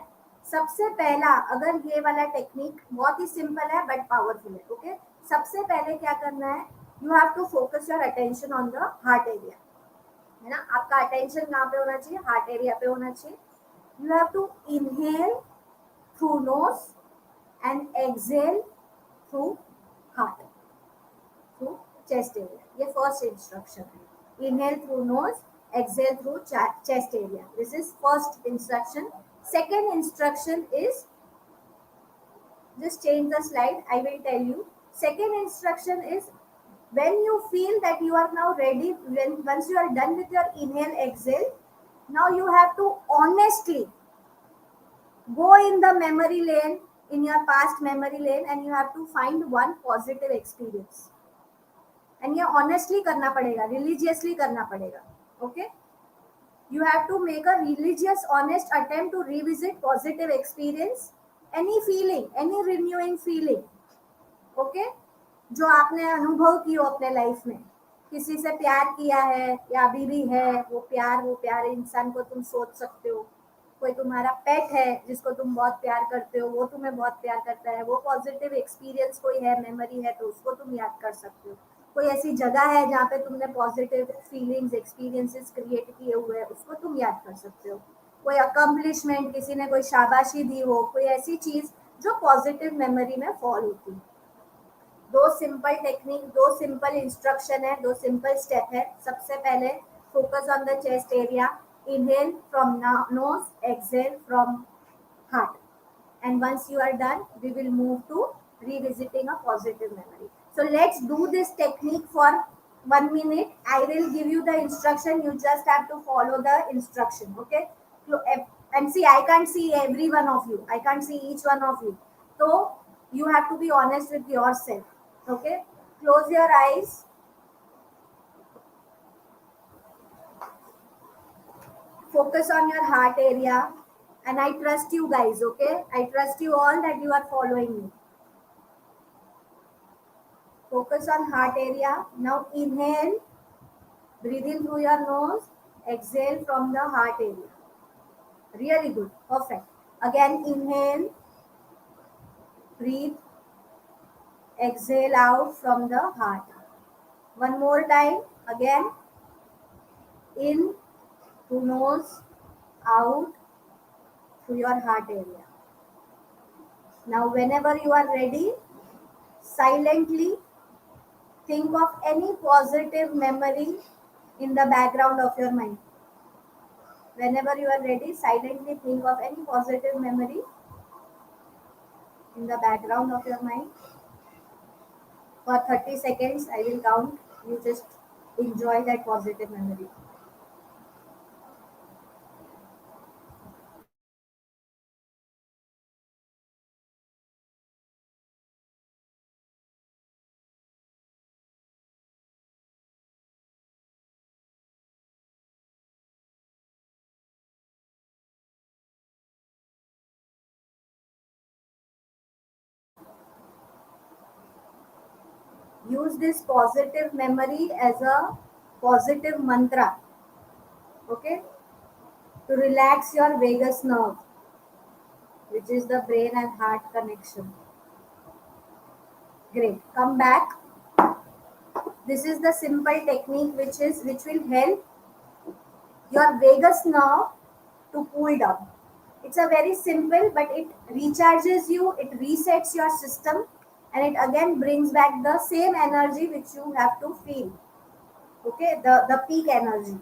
[SPEAKER 4] सबसे पहला, अगर ये वाला technique बहुत ही simple है but powerful है. ओके, सबसे पहले क्या करना है, you have to focus your attention on the heart area. है ना, आपका अटेंशन कहाँ पे होना चाहिए, हार्ट एरिया पे होना चाहिए. You have to inhale through nose and exhale through heart, through chest area. ये फर्स्ट इंस्ट्रक्शन है. Inhale through nose, exhale through chest area. This is first instruction. Second instruction is, just change the slide, I will tell you. Second instruction is, when you feel that you are now ready, once you are done with your inhale exhale, now you have to honestly go in the memory lane, in your past memory lane, and you have to find one positive experience. And ये honestly करना पड़ेगा, religiously करना पड़ेगा. Okay, you have to make a religious honest attempt to revisit positive experience, any feeling, any renewing feeling. Okay, जो आपने अनुभव की हो अपने लाइफ में, किसी से प्यार किया है या अभी भी है, वो प्यार इंसान को तुम सोच सकते हो. कोई तुम्हारा पेट है जिसको तुम बहुत प्यार करते हो, वो तुम्हें बहुत प्यार करता है, वो पॉजिटिव एक्सपीरियंस कोई है, मेमोरी है, तो उसको तुम याद कर सकते हो. कोई ऐसी जगह है जहाँ पे तुमने पॉजिटिव फीलिंग्स एक्सपीरियंसेस क्रिएट किए हुए हैं, उसको तुम याद कर सकते हो. कोई अकम्पलिशमेंट, किसी ने कोई शाबाशी दी हो, कोई ऐसी चीज जो पॉजिटिव मेमोरी में फॉल होती है. दो सिंपल टेक्निक, दो सिंपल इंस्ट्रक्शन है, दो सिंपल स्टेप है. सबसे पहले focus on the chest area, inhale from nose, exhale from heart, and once you are done, we will move to revisiting a positive memory. So let's do this technique for 1 minute. I will give you the instruction, you just have to follow the instruction. Okay, and see, I can't see every one of you, I can't see each one of you, so you have to be honest with yourself. Okay, close your eyes. Focus on your heart area, and I trust you guys. Okay, I trust you all that you are following me. Focus on heart area. Now inhale, breathe in through your nose, exhale from the heart area. Really good, perfect. Again inhale, breathe, exhale out from the heart. One more time, again, in through nose, out through your heart area. Now whenever you are ready, silently think of any positive memory in the background of your mind. Whenever you are ready, silently think of any positive memory in the background of your mind. For 30 seconds, I will count. You just enjoy that positive memory. Use this positive memory as a positive mantra, okay, to relax your vagus nerve, which is the brain and heart connection. Great. Come back. This is the simple technique which will help your vagus nerve to cool down. It's a very simple, but it recharges you, it resets your system, and it again brings back the same energy which you have to feel. Okay, the peak energy.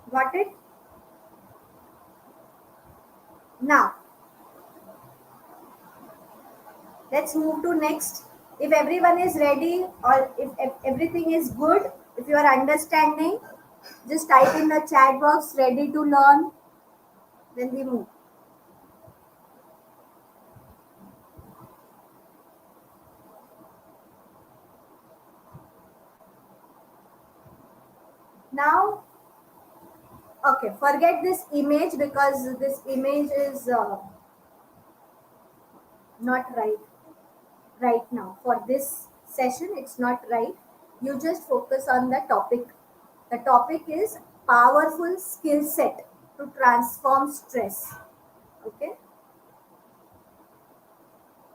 [SPEAKER 4] Got it? Now, let's move to next. If everyone is ready, or if everything is good, if you are understanding, just type in the chat box ready to learn, then we move. Now, okay, forget this image because this image is not right now. For this session, it's not right. You just focus on the topic. The topic is powerful skill set to transform stress. Okay,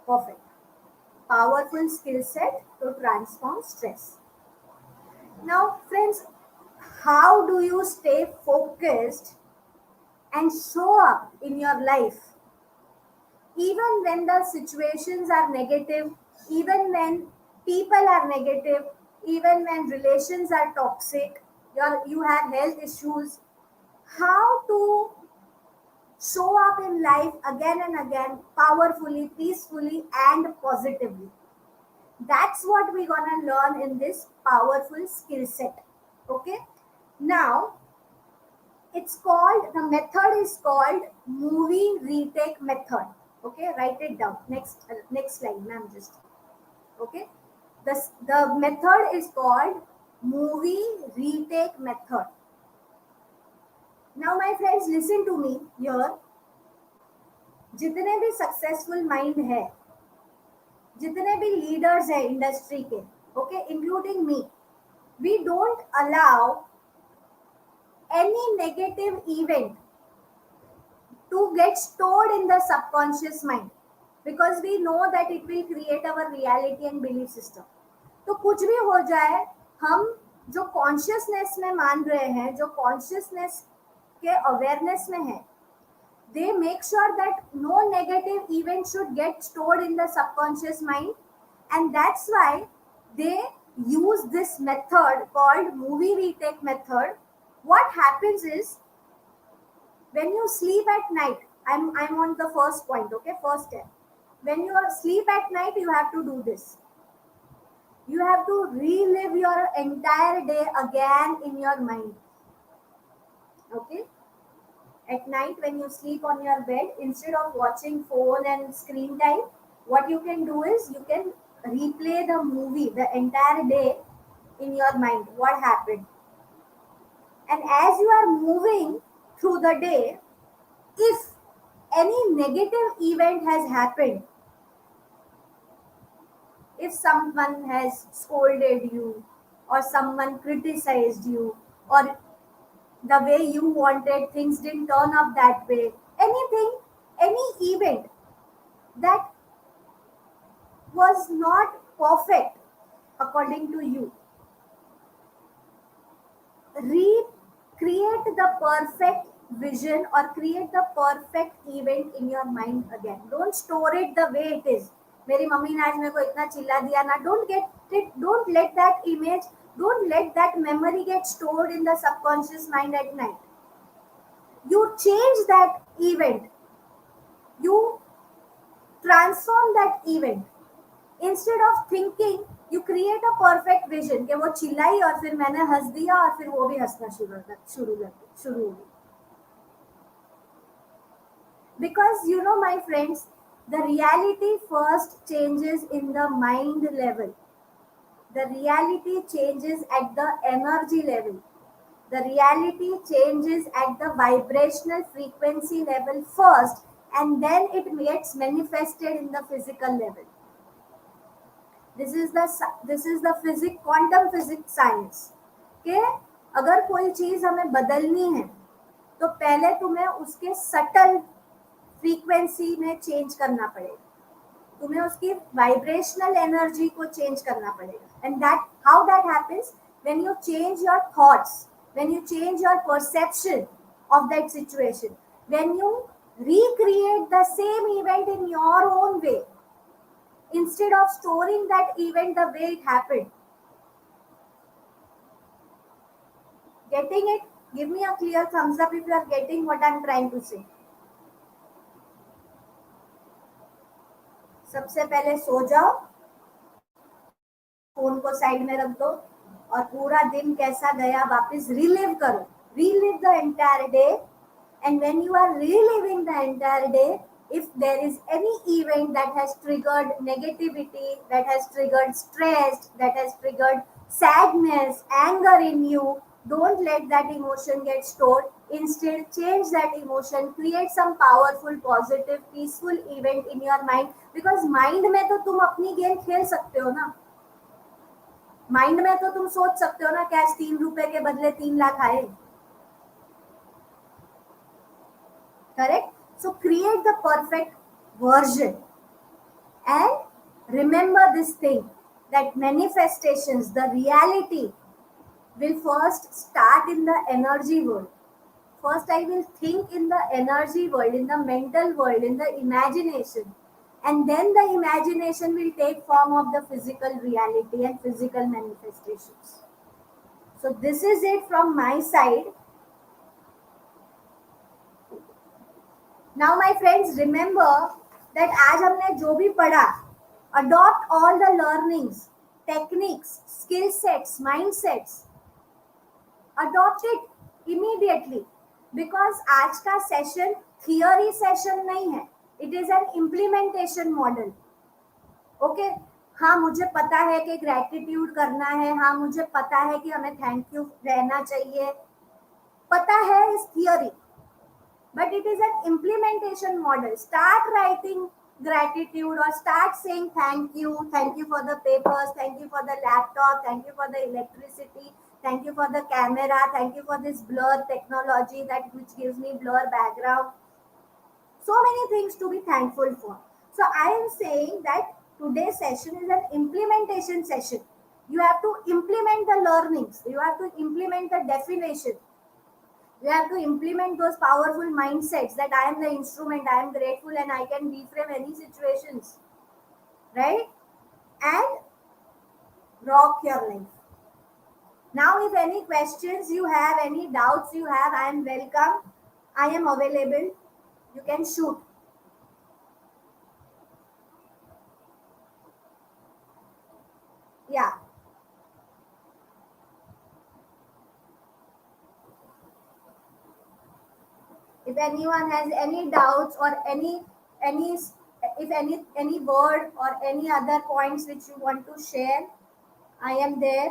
[SPEAKER 4] perfect. Powerful skill set to transform stress. Now, friends, how do you stay focused and show up in your life even when the situations are negative, even when people are negative, even when relations are toxic, you have health issues? How to show up in life again and again powerfully, peacefully, and positively? That's what we're gonna learn in this powerful skill set. Okay, now it's called, the method is called movie retake method. Okay, write it down. Next slide, ma'am. Just okay. The method is called movie retake method. Now, my friends, listen to me here. जितने भी successful mind है, जितने भी leaders है industry के, okay, including me, we don't allow any negative event to get stored in the subconscious mind, because we know that it will create our reality and belief system. तो कुछ भी हो जाए, हम जो कॉन्शियसनेस में मान रहे हैं, जो कॉन्शियसनेस के अवेयरनेस में है, they make sure that no negative event should get stored in the subconscious mind, and that's why they use this method called movie retake method. What happens is, when you sleep at night, I'm on the first point, okay, first step. When you are sleep at night, you have to do this. You have to relive your entire day again in your mind. Okay, at night when you sleep on your bed, instead of watching phone and screen time, what you can do is you can replay the movie, the entire day, in your mind, what happened. And as you are moving through the day, if any negative event has happened, if someone has scolded you, or someone criticized you, or the way you wanted things didn't turn up that way, anything, any event that was not perfect according to you, recreate the perfect vision or create the perfect event in your mind again. Don't store it the way it is. मेरी mummy ने आज मेरे को इतना चिल्ला दिया ना, don't let that image, don't let that memory get stored in the subconscious mind at night. You change that event, you transform that event. Instead of thinking, you create a perfect vision कि वो चिल्लाई और फिर मैंने हंस दिया और फिर वो भी हंसना शुरू हो गई. Because you know, my friends, the reality first changes in the mind level. The reality changes at the energy level. The reality changes at the vibrational frequency level first, and then it gets manifested in the physical level. This is the physics, quantum physics science. के अगर कोई चीज हमें बदलनी है, तो पहले तुम्हें उसके सटल फ्रीक्वेंसी में चेंज करना पड़ेगा, तुम्हें उसकी वाइब्रेशनल एनर्जी को चेंज करना पड़ेगा. And that, how that happens, when you change your thoughts, when you change your perception of that situation, when you recreate the same event in your own way, instead of storing that event the way it happened. Getting it? Give me a clear thumbs up if you are getting what I'm trying to say. सबसे पहले सो जाओ, phone को side में रख दो और पूरा दिन कैसा गया वापस रिलिव करो. Relive the entire day, and when you are reliving the entire day, if there is any event that has triggered negativity, that has triggered stress, that has triggered sadness, anger in you, don't let that emotion get stored. Instead, change that emotion, create some powerful, positive, peaceful event in your mind, because mind में तो तुम अपनी game खेल सकते हो ना. Mind में तो तुम सोच सकते हो ना, कैश 3 रुपए के बदले 3 लाख आए. Correct? So create the perfect version and remember this thing, that manifestations, the reality, will first start in the energy world. First, I will think in the energy world, in the mental world, in the imagination. And then the imagination will take form of the physical reality and physical manifestations. So this is it from my side. Now my friends, remember that आज हमने जो भी पढ़ा, adopt all the learnings, techniques, skill sets, mindsets, adopt it immediately, because आज का session theory session नहीं है, it is an implementation model. Okay, हाँ मुझे पता है कि ग्रेटिट्यूड करना है, हाँ मुझे पता है कि हमें थैंक यू रहना चाहिए, पता है इस theory, but it is an implementation model. Start writing gratitude or start saying thank you for the papers, thank you for the laptop, thank you for the electricity, thank you for the camera, thank you for this blur technology that which gives me blur background. So many things to be thankful for. So I am saying that today's session is an implementation session. You have to implement the learnings, you have to implement the definition, you have to implement those powerful mindsets that I am the instrument, I am grateful, and I can reframe any situations, right? And rock your life. Now if any questions you have, any doubts you have, I am welcome, I am available, you can shoot. Yeah. If anyone has any doubts or any if any word or any other points which you want to share, I am there.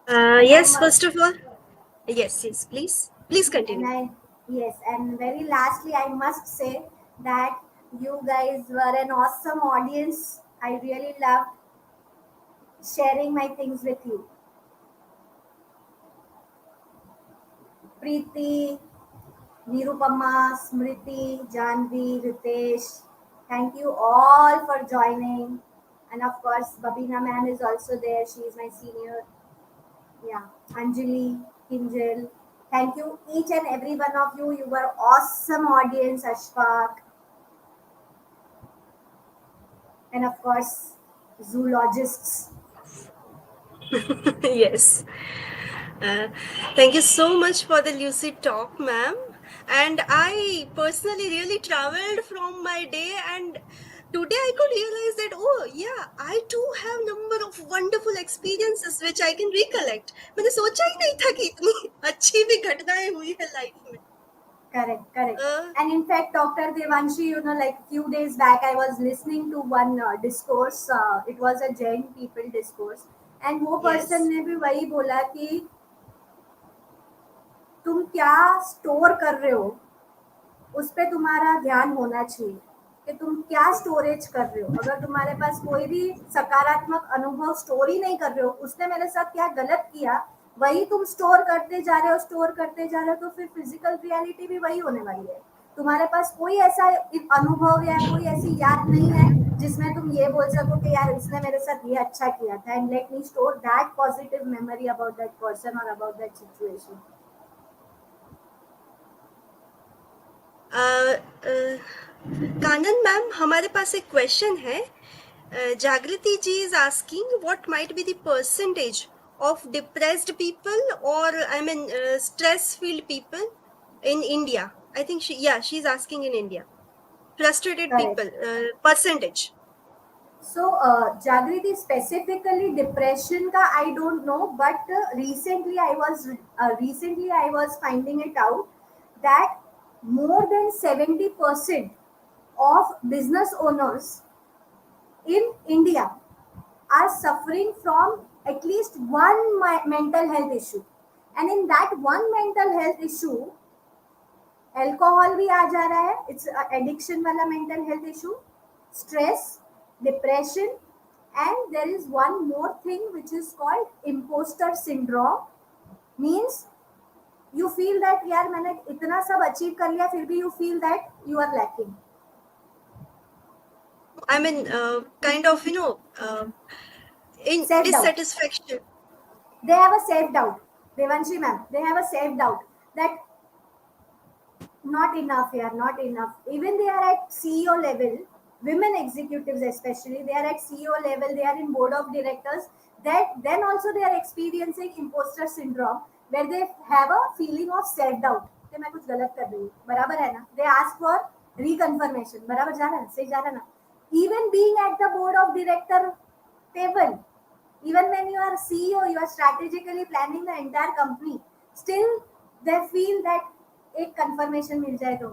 [SPEAKER 4] And I
[SPEAKER 1] Yes,
[SPEAKER 4] must
[SPEAKER 1] first of all, yes, please
[SPEAKER 4] and
[SPEAKER 1] continue.
[SPEAKER 4] I yes, and very lastly I must say that you guys were an awesome audience. I really loved sharing my things with you. Preeti, Nirupama, Smriti, Janvi, Ritesh, thank you all for joining. And of course, Babina ma'am is also there. She is my senior. Yeah, Anjali, Kinjal. Thank you, each and every one of you. You were awesome audience, Ashfaq. And of course, zoologists.
[SPEAKER 1] Yes. Uh, Thank you so much for the lucid talk, ma'am. And I personally really traveled from my day, and today I could realize that, oh yeah, I too have number of wonderful experiences which I can recollect. मैंने सोचा ही नहीं था कि इतनी अच्छी भी घटनाएं हुई है लाइफ में.
[SPEAKER 4] Correct, correct.
[SPEAKER 1] Uh,
[SPEAKER 4] And in fact, Dr. Devanshi, like few days back, I was listening to one discourse. It was a Jain people discourse, and वो person
[SPEAKER 1] yes.
[SPEAKER 4] ने भी वही बोला कि तुम क्या स्टोर कर रहे हो, उस पे तुम्हारा ध्यान होना चाहिए कि तुम क्या स्टोरेज कर रहे हो. अगर तुम्हारे पास कोई भी सकारात्मक अनुभव स्टोर ही नहीं कर रहे हो, उसने मेरे साथ क्या गलत किया, वही तुम स्टोर करते जा रहे हो, स्टोर करते जा रहे हो, तो फिर फिजिकल रियलिटी भी वही होने वाली है. तुम्हारे पास कोई ऐसा अनुभव या कोई ऐसी याद नहीं है जिसमें तुम ये बोल सको कि यार इसने मेरे साथ ये अच्छा किया था, and let me store that positive memory about that person और about that situation.
[SPEAKER 1] Kanan ma'am, हमारे पास एक क्वेश्चन है. Jagriti ji is asking what might be the percentage of depressed people, or I mean stress-filled people in India. I think she's asking in India. Frustrated
[SPEAKER 4] correct.
[SPEAKER 1] people, percentage.
[SPEAKER 4] So, Jagriti, specifically depression ka I don't know, but recently I was finding it out that more than 70% of business owners in India are suffering from at least one mental health issue, and in that one mental health issue, alcohol भी आ जा रहा है. It's addiction वाला mental health issue, stress, depression And there is one more thing which is called imposter syndrome. Means you feel that यार मैंने इतना सब achieve कर लिया फिर भी you feel that you are lacking.
[SPEAKER 1] I mean, kind of, in
[SPEAKER 4] Self doubt.
[SPEAKER 1] dissatisfaction.
[SPEAKER 4] They have a self doubt. Devanshi ma'am, they have a self doubt that not enough here, not enough. Even they are at CEO level, women executives especially, they are at CEO level, they are in board of directors. That then also they are experiencing imposter syndrome, where they have a feeling of self doubt कि मैं कुछ गलत कर रही हूँ, बराबर है ना? They ask for reconfirmation, बराबर जा रहा है, सही जा रहा है ना? Even being at the board of director table, even when you are CEO, you are strategically planning the entire company, still they feel that एक कंफर्मेशन मिल जाए तो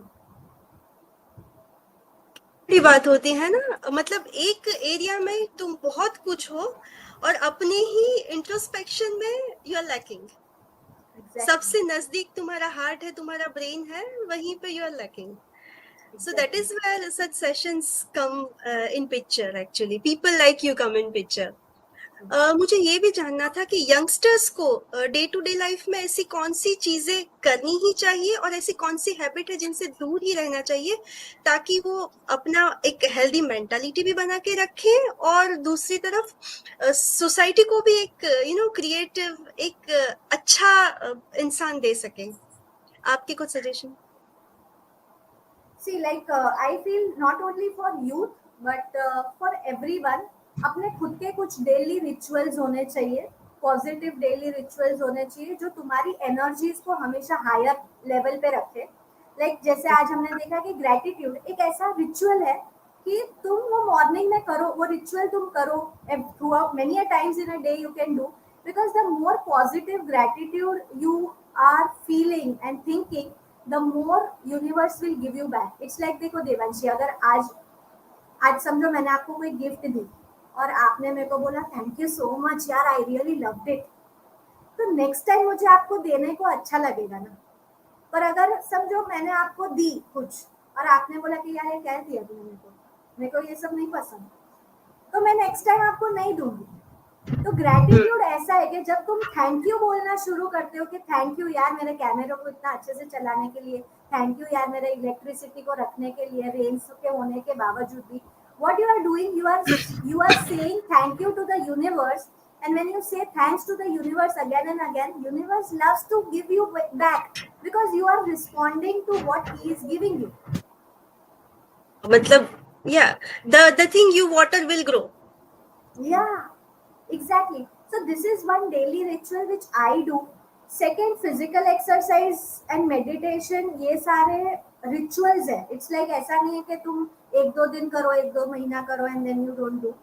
[SPEAKER 1] बड़ी बात होती है ना, मतलब एक एरिया में तुम बहुत कुछ हो और अपने ही इंट्रोस्पेक्शन में यू आर लैकिंग. सबसे नजदीक तुम्हारा हार्ट है, तुम्हारा ब्रेन है, वहीं पे you are lacking. So that is where such sessions come in picture. Actually, people like you come in picture. मुझे ये भी जानना था कि यंगस्टर्स को डे टू डे लाइफ में ऐसी कौन सी चीजें करनी ही चाहिए और ऐसी कौन सी हैबिट है जिनसे दूर ही रहना चाहिए, ताकि वो अपना एक हेल्दी मेंटालिटी भी बना के रखें और दूसरी तरफ सोसाइटी को भी एक क्रिएटिव, एक अच्छा इंसान दे सकें. आपके कुछ suggestion?
[SPEAKER 4] See, like I feel not only for youth but for everyone, अपने खुद के कुछ डेली रिचुअल्स होने चाहिए, पॉजिटिव डेली रिचुअल्स होने चाहिए जो तुम्हारी एनर्जीज को हमेशा हायर लेवल पे रखे. लाइक जैसे आज हमने देखा कि ग्रेटिट्यूड एक ऐसा रिचुअल है कि तुम वो मॉर्निंग में करो, वो रिचुअल तुम करो through out many a times in a day you can do, because the more positive gratitude you are feeling and thinking, the more universe will give you back. It's like देखो देवांशी, अगर आज आज समझो मैंने आपको कोई गिफ्ट दी और आपने मेरे को बोला थैंक यू सो मच यार, आई रियली लव्ड इट, तो नेक्स्ट टाइम मुझे आपको देने को अच्छा लगेगा ना. पर अगर समझो मैंने आपको दी कुछ और आपने बोला कि यार ये क्या दिया तुमने मेरे को ये सब नहीं पसंद, तो मैं नेक्स्ट टाइम आपको नहीं दूंगी. तो ग्रैटिट्यूड ऐसा है कि जब तुम थैंक यू बोलना शुरू करते हो कि थैंक यू यार मेरे कैमरे को इतना अच्छे से चलाने के लिए, थैंक यू यार मेरे इलेक्ट्रिसिटी को रखने के लिए रेंज के होने के बावजूद भी, what you are doing, you are saying thank you to the universe. And when you say thanks to the universe again and again, universe loves to give you back because you are responding to what he is giving you.
[SPEAKER 1] मतलब the thing you water will grow.
[SPEAKER 4] Yeah, exactly. So this is one daily ritual which I do. Second, physical exercise and meditation, ये सारे rituals है. It's like ऐसा नहीं है कि तुम एक दो दिन करो, एक दो महीना करो and then you don't do.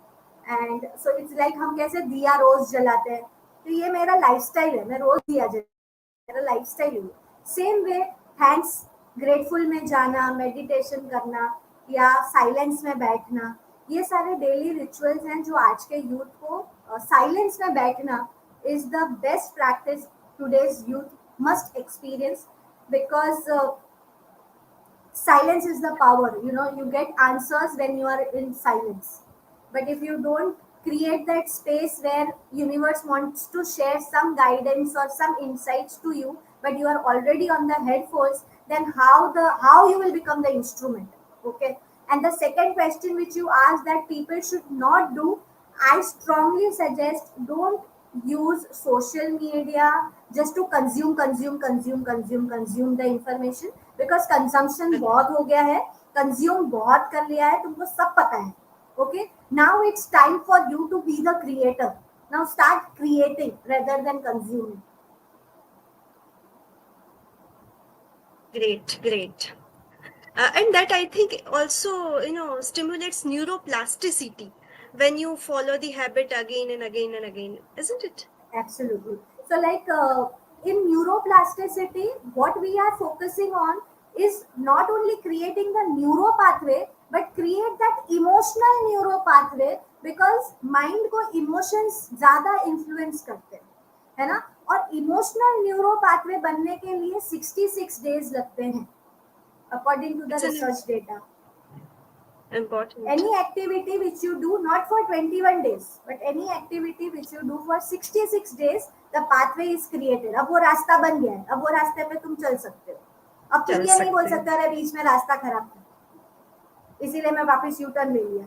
[SPEAKER 4] And so it's like हम कैसे दिया रोज जलाते हैं, तो ये मेरा लाइफस्टाइल है, मैं रोज दिया जलाती हूँ, मेरा लाइफस्टाइल है. सेम वे थैंक्स ग्रेटफुल में जाना, मेडिटेशन करना या साइलेंस में बैठना, ये सारे डेली रिचुअल्स हैं जो आज के यूथ को साइलेंस में बैठना is the best practice today's youth must experience, because silence is the power. You get answers when you are in silence, but if you don't create that space where universe wants to share some guidance or some insights to you, but you are already on the headphones, then how you will become the instrument? Okay. And the second question which you asked, that people should not do, I strongly suggest don't use social media just to consume the information, because consumption बहुत हो गया है, consume बहुत कर लिया है, तुमको सब पता है. Okay, now it's time for you to be the creator. Now start creating rather than consuming.
[SPEAKER 1] Great. And that I think also stimulates neuroplasticity when you follow the habit again and again and again, isn't it?
[SPEAKER 4] Absolutely. So, like in neuroplasticity, what we are focusing on is not only creating the neuro pathway, but create that emotional neuro pathway, because mind को emotions ज़्यादा influence करते हैं, है ना? और emotional neuro pathway बनने के लिए 66 days लगते हैं, according to the
[SPEAKER 1] It's an
[SPEAKER 4] research data.
[SPEAKER 1] Important.
[SPEAKER 4] Any activity which you do not for 21 days but any activity which you do for 66 days, the pathway is created. अब वो रास्ता बन गया है, अब वो रास्ते पे तुम चल सकते हो. अब तुम
[SPEAKER 1] चल
[SPEAKER 4] ये नहीं बोल
[SPEAKER 1] सकते हैं.
[SPEAKER 4] सकते अरे बीच में रास्ता खराब था इसीलिए मैं वापस यू टर्न ले लिया.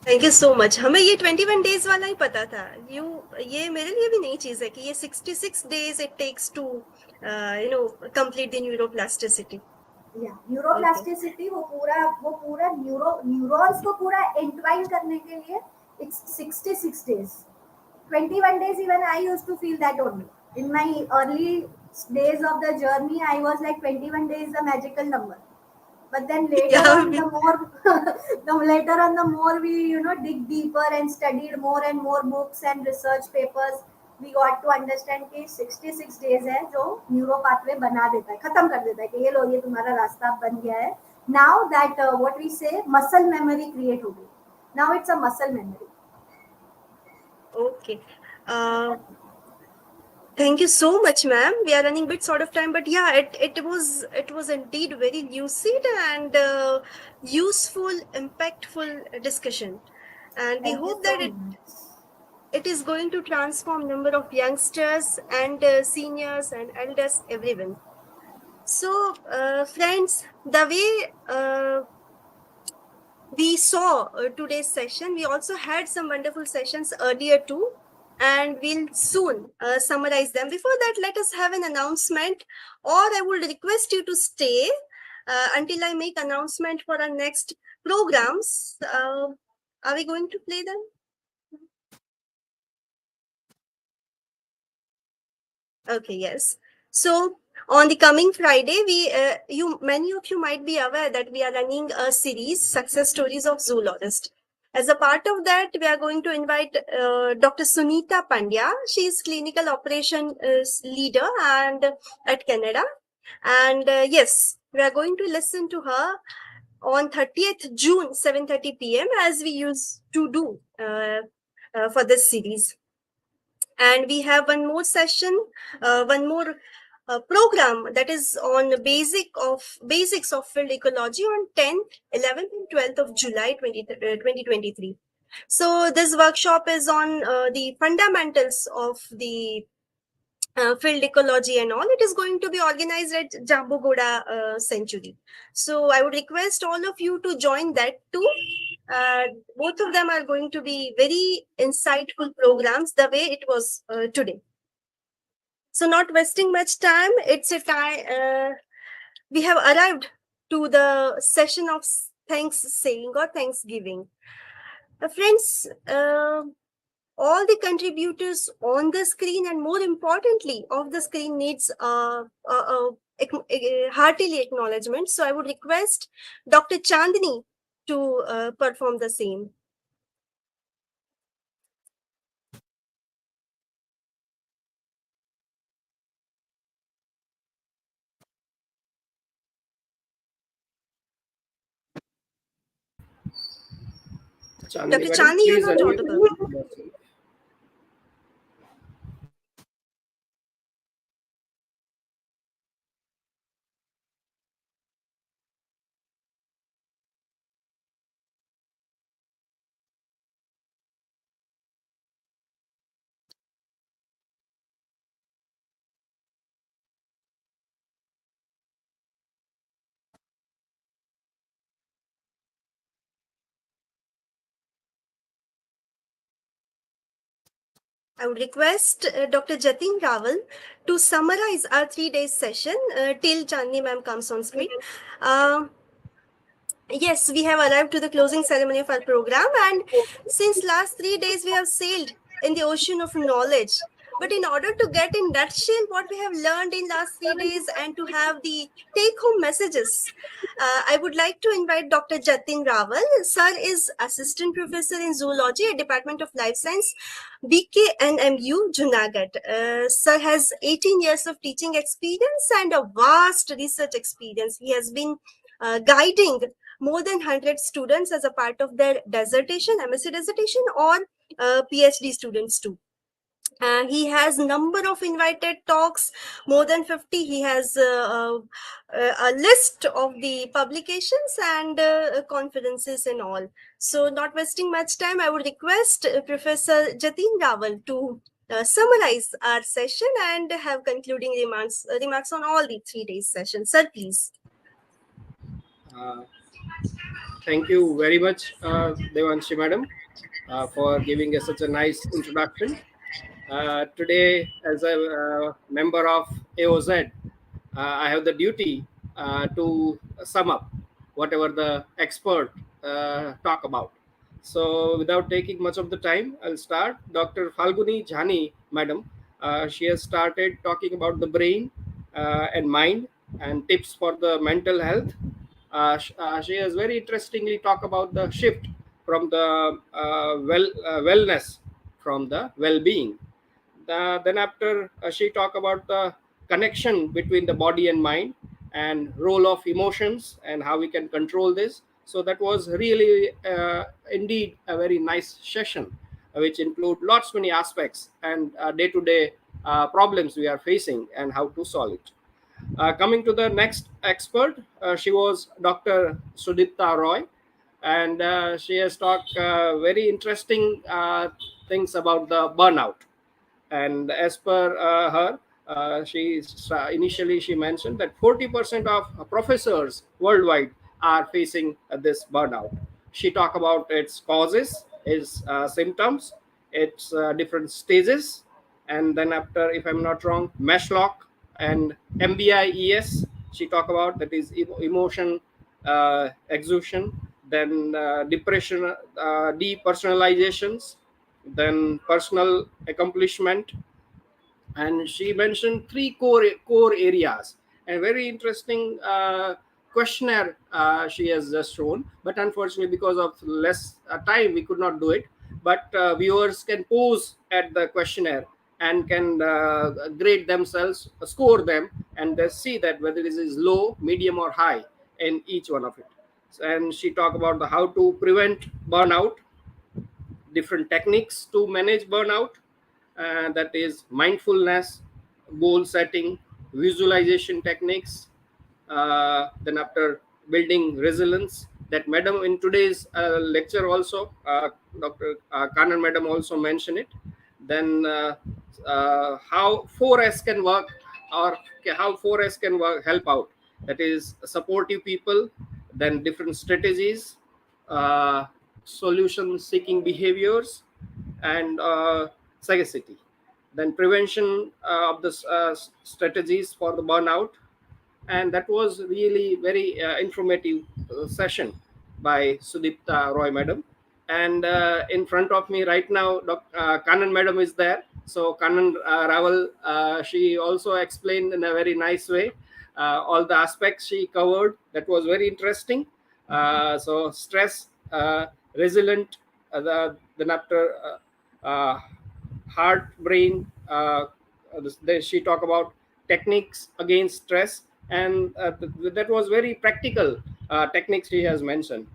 [SPEAKER 1] Thank you so much. हमें ये 21 डेज वाला ही पता था. ये मेरे लिए भी नई चीज है कि ये 66 days it takes to complete the neuroplasticity.
[SPEAKER 4] या न्यूरोप्लास्टिसिटी वो पूरा न्यूरॉन्स को पूरा एंटवाइन करने के लिए it's 66 days. 21 days even I used to feel that only. In my early days of the journey, I was like 21 days a magical number. But then later
[SPEAKER 1] Yeah,
[SPEAKER 4] on, the more the more we dig deeper and studied more and more books and research papers, we got to understand कि 66 days है जो neuro pathway बना देता है, खत्म कर देता है कि ये लो ये तुम्हारा रास्ता बन गया है. Now that what we say muscle memory create हो गई. Now it's a muscle memory.
[SPEAKER 1] okay. Uh, Thank you so much, ma'am. We are running a bit short of time, but yeah, it was indeed very lucid and useful, impactful discussion, and we
[SPEAKER 4] Thank you
[SPEAKER 1] hope
[SPEAKER 4] so
[SPEAKER 1] that
[SPEAKER 4] much.
[SPEAKER 1] it is going to transform number of youngsters and seniors and elders, everyone. So, friends, the way we saw today's session, we also had some wonderful sessions earlier too, and we'll soon summarize them. Before that, let us have an announcement, or I would request you to stay until I make announcement for our next programs. Are we going to play them? Okay, yes. So on the coming Friday, many of you might be aware that we are running a series, Success Stories of Zoologist. As a part of that, we are going to invite Dr. Sunita Pandya. She is clinical operation leader and at Canada. And yes, we are going to listen to her on 30th June, 7:30 p.m. as we used to do for this series. And we have one more session, one more program that is on basics of field ecology on 10th, 11th, and 12th of July 2023. So this workshop is on the fundamentals of the field ecology and all. It is going to be organized at Jambugoda Sanctuary. So I would request all of you to join that too. Both of them are going to be very insightful programs the way it was today. So not wasting much time, it's a time we have arrived to the session of thanks saying or thanksgiving. Friends, all the contributors on the screen and more importantly off the screen needs heartily acknowledgement. So I would request Dr. Chandni to perform the same.
[SPEAKER 5] Chandni
[SPEAKER 1] Dr.
[SPEAKER 5] madam,
[SPEAKER 1] Chandni, you're
[SPEAKER 5] please
[SPEAKER 1] not
[SPEAKER 5] unmute
[SPEAKER 1] audible.
[SPEAKER 5] yourself.
[SPEAKER 1] I would request Dr. Jatin Raval to summarize our 3 days session till Chandni ma'am comes on screen. Yes, we have arrived to the closing ceremony of our program, and since last 3 days we have sailed in the ocean of knowledge. But in order to get in nutshell what we have learned in last 3 days and to have the take-home messages, I would like to invite Dr. Jatin Raval. Sir is assistant professor in zoology at Department of Life Science, BKNMU, Junagadh. Sir has 18 years of teaching experience and a vast research experience. He has been guiding more than 100 students as a part of their dissertation, MSc dissertation, or PhD students too. He has number of invited talks, more than 50. He has a list of the publications and conferences and all. So not wasting much time, I would request Professor Jatin Raval to summarize our session and have concluding remarks on all the 3 days session. Sir, please.
[SPEAKER 5] Uh, Thank you very much, Devanshi Madam, for giving us such a nice introduction. Today, as a member of AOZ, I have the duty to sum up whatever the expert talk about. So, without taking much of the time, I'll start. Dr. Falguni Jhani, Madam, she has started talking about the brain and mind and tips for the mental health. She has very interestingly talked about the shift from the wellness from the well-being. Then after she talked about the connection between the body and mind and role of emotions and how we can control this. So that was really indeed a very nice session, which include lots many aspects and day-to-day problems we are facing and how to solve it. Coming to the next expert, she was Dr. Sudipta Roy, and she has talked very interesting things about the burnout. And as per her, initially she mentioned that 40% of professors worldwide are facing this burnout. She talked about its causes, its symptoms, its different stages, and then after, if I'm not wrong, Meshlock and MBIES. She talked about that is emotion exhaustion, then depression, depersonalizations, then personal accomplishment, and she mentioned three core areas and very interesting questionnaire she has just shown, but unfortunately because of less time we could not do it, but viewers can pose at the questionnaire and can grade themselves, score them, and see that whether it is low, medium or high in each one of it. And she talked about the how to prevent burnout, different techniques to manage burnout, that is mindfulness, goal setting, visualization techniques. Then after building resilience, that madam in today's lecture also, Dr. Kanan madam also mentioned it. Then how 4S can work, or how 4S can work, help out. That is supportive people, then different strategies, uh, solution seeking behaviors, and sagacity. Then prevention of the strategies for the burnout. And that was really very informative session by Sudipta Roy madam. And in front of me right now, Kanan madam is there. So Kanan Raval, she also explained in a very nice way all the aspects she covered. That was very interesting. So stress, resilient, then after heart brain, she talked about techniques against stress, and that was very practical techniques she has mentioned.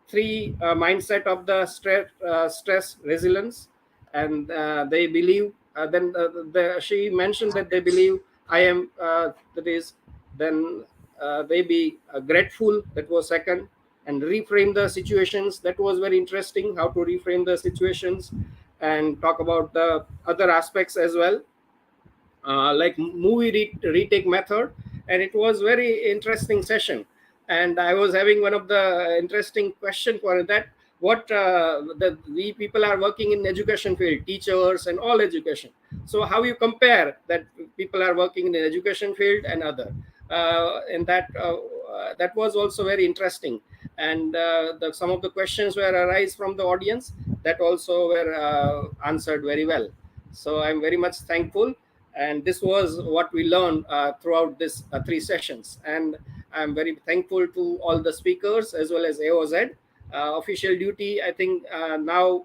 [SPEAKER 5] Three mindset of the stress resilience, and they believe, then she mentioned that they believe I am, that is, then they be grateful, that was second, and reframe the situations. That was very interesting, how to reframe the situations, and talk about the other aspects as well, like movie retake method. And it was very interesting session, and I was having one of the interesting question for that, what we people are working in education field, teachers and all education, so how you compare that people are working in the education field and other, and that was also very interesting. And some of the questions were arise from the audience, that also were answered very well. So I'm very much thankful, and this was what we learned throughout this three sessions. And I'm very thankful to all the speakers as well as AOZ. Official duty, I think now,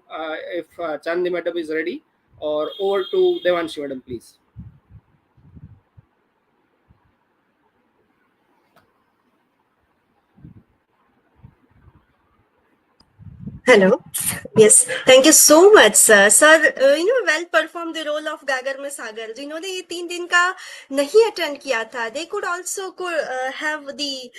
[SPEAKER 5] if Chandni madam is ready, or over to Devanshi madam, please.
[SPEAKER 1] Hello. Yes, thank you so much, sir. Sir, well performed the role of Gagar में सागर. जिन्होंने ये 3 दिन का नहीं attend किया था, they could also have the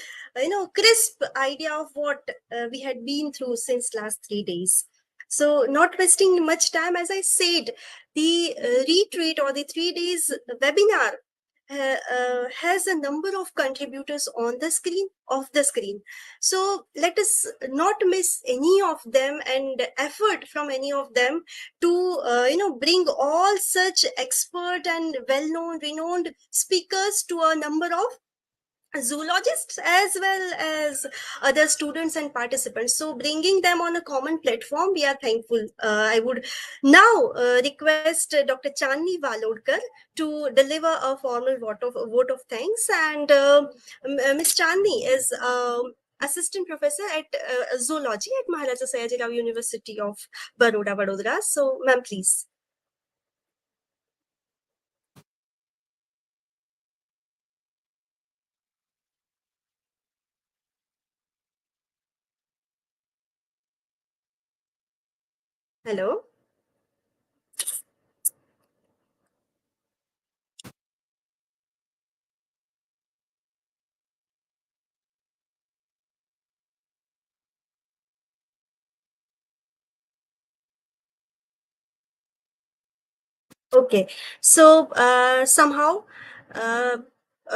[SPEAKER 1] crisp idea of what we had been through since last 3 days. So, not wasting much time, as I said, the retreat or the 3 days webinar has a number of contributors on the screen, off the screen. So let us not miss any of them and effort from any of them to bring all such expert and well-known, renowned speakers to a number of zoologists as well as other students and participants. So bringing them on a common platform, we are thankful. I would now request Dr. Chandni Valodkar to deliver a formal vote of thanks. And Ms. Chandni is assistant professor at zoology at Maharaja Sayajirao University of Baroda, Vadodara. So, ma'am, please. Hello. Okay, so somehow uh,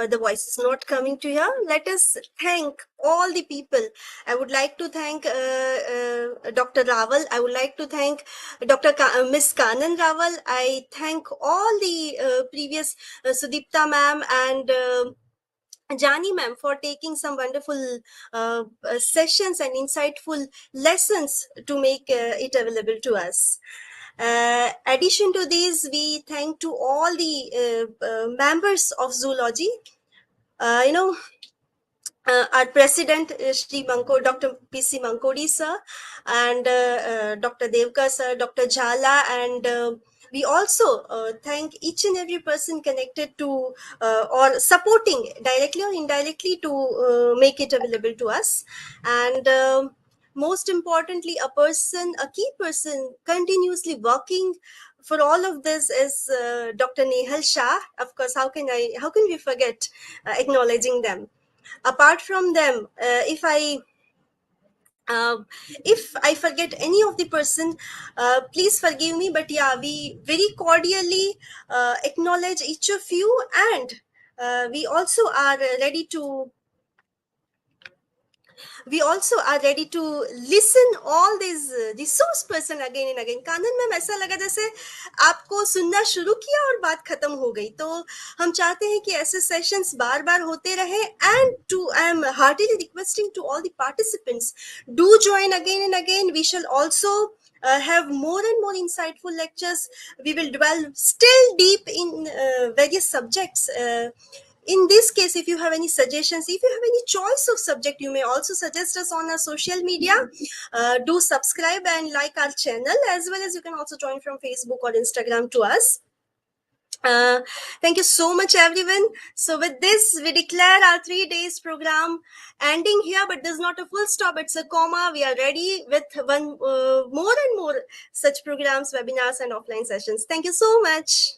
[SPEAKER 1] the voice is not coming to here. Let us thank all the people. I would like to thank Dr. Raval. I would like to thank Miss Kanan Raval. I thank all the previous Sudipta ma'am and Jani ma'am for taking some wonderful sessions and insightful lessons to make it available to us. Addition to these, we thank to all the members of zoology. Uh, you know, our president, Shri Dr. P.C. Mankodi sir, and Dr. Devka sir, Dr. Jhala, and we also thank each and every person connected to or supporting directly or indirectly to make it available to us. And most importantly, a key person continuously working for all of this is Dr. Nehal Shah. Of course, how can we forget acknowledging them? Apart from them, uh, if I forget any of the person, please forgive me. But yeah, we very cordially acknowledge each of you, and we also are ready to listen all these resource person again and again. Kanan ma'am, ऐसा लगा जैसे आपको सुनना शुरू किया और बात खत्म हो गई. तो हम चाहते हैं कि ऐसे सेशंस बार बार होते रहे. And I am heartily requesting to all the participants, do join again and again. We shall also have more and more insightful lectures. We will dwell still deep in various subjects. In this case, if you have any suggestions, if you have any choice of subject, you may also suggest us on our social media. Do subscribe and like our channel, as well as you can also join from Facebook or Instagram to us. Thank you so much, everyone. So with this, we declare our 3 days program ending here, but this is not a full stop, it's a comma. We are ready with one more and more such programs, webinars, and offline sessions. Thank you so much.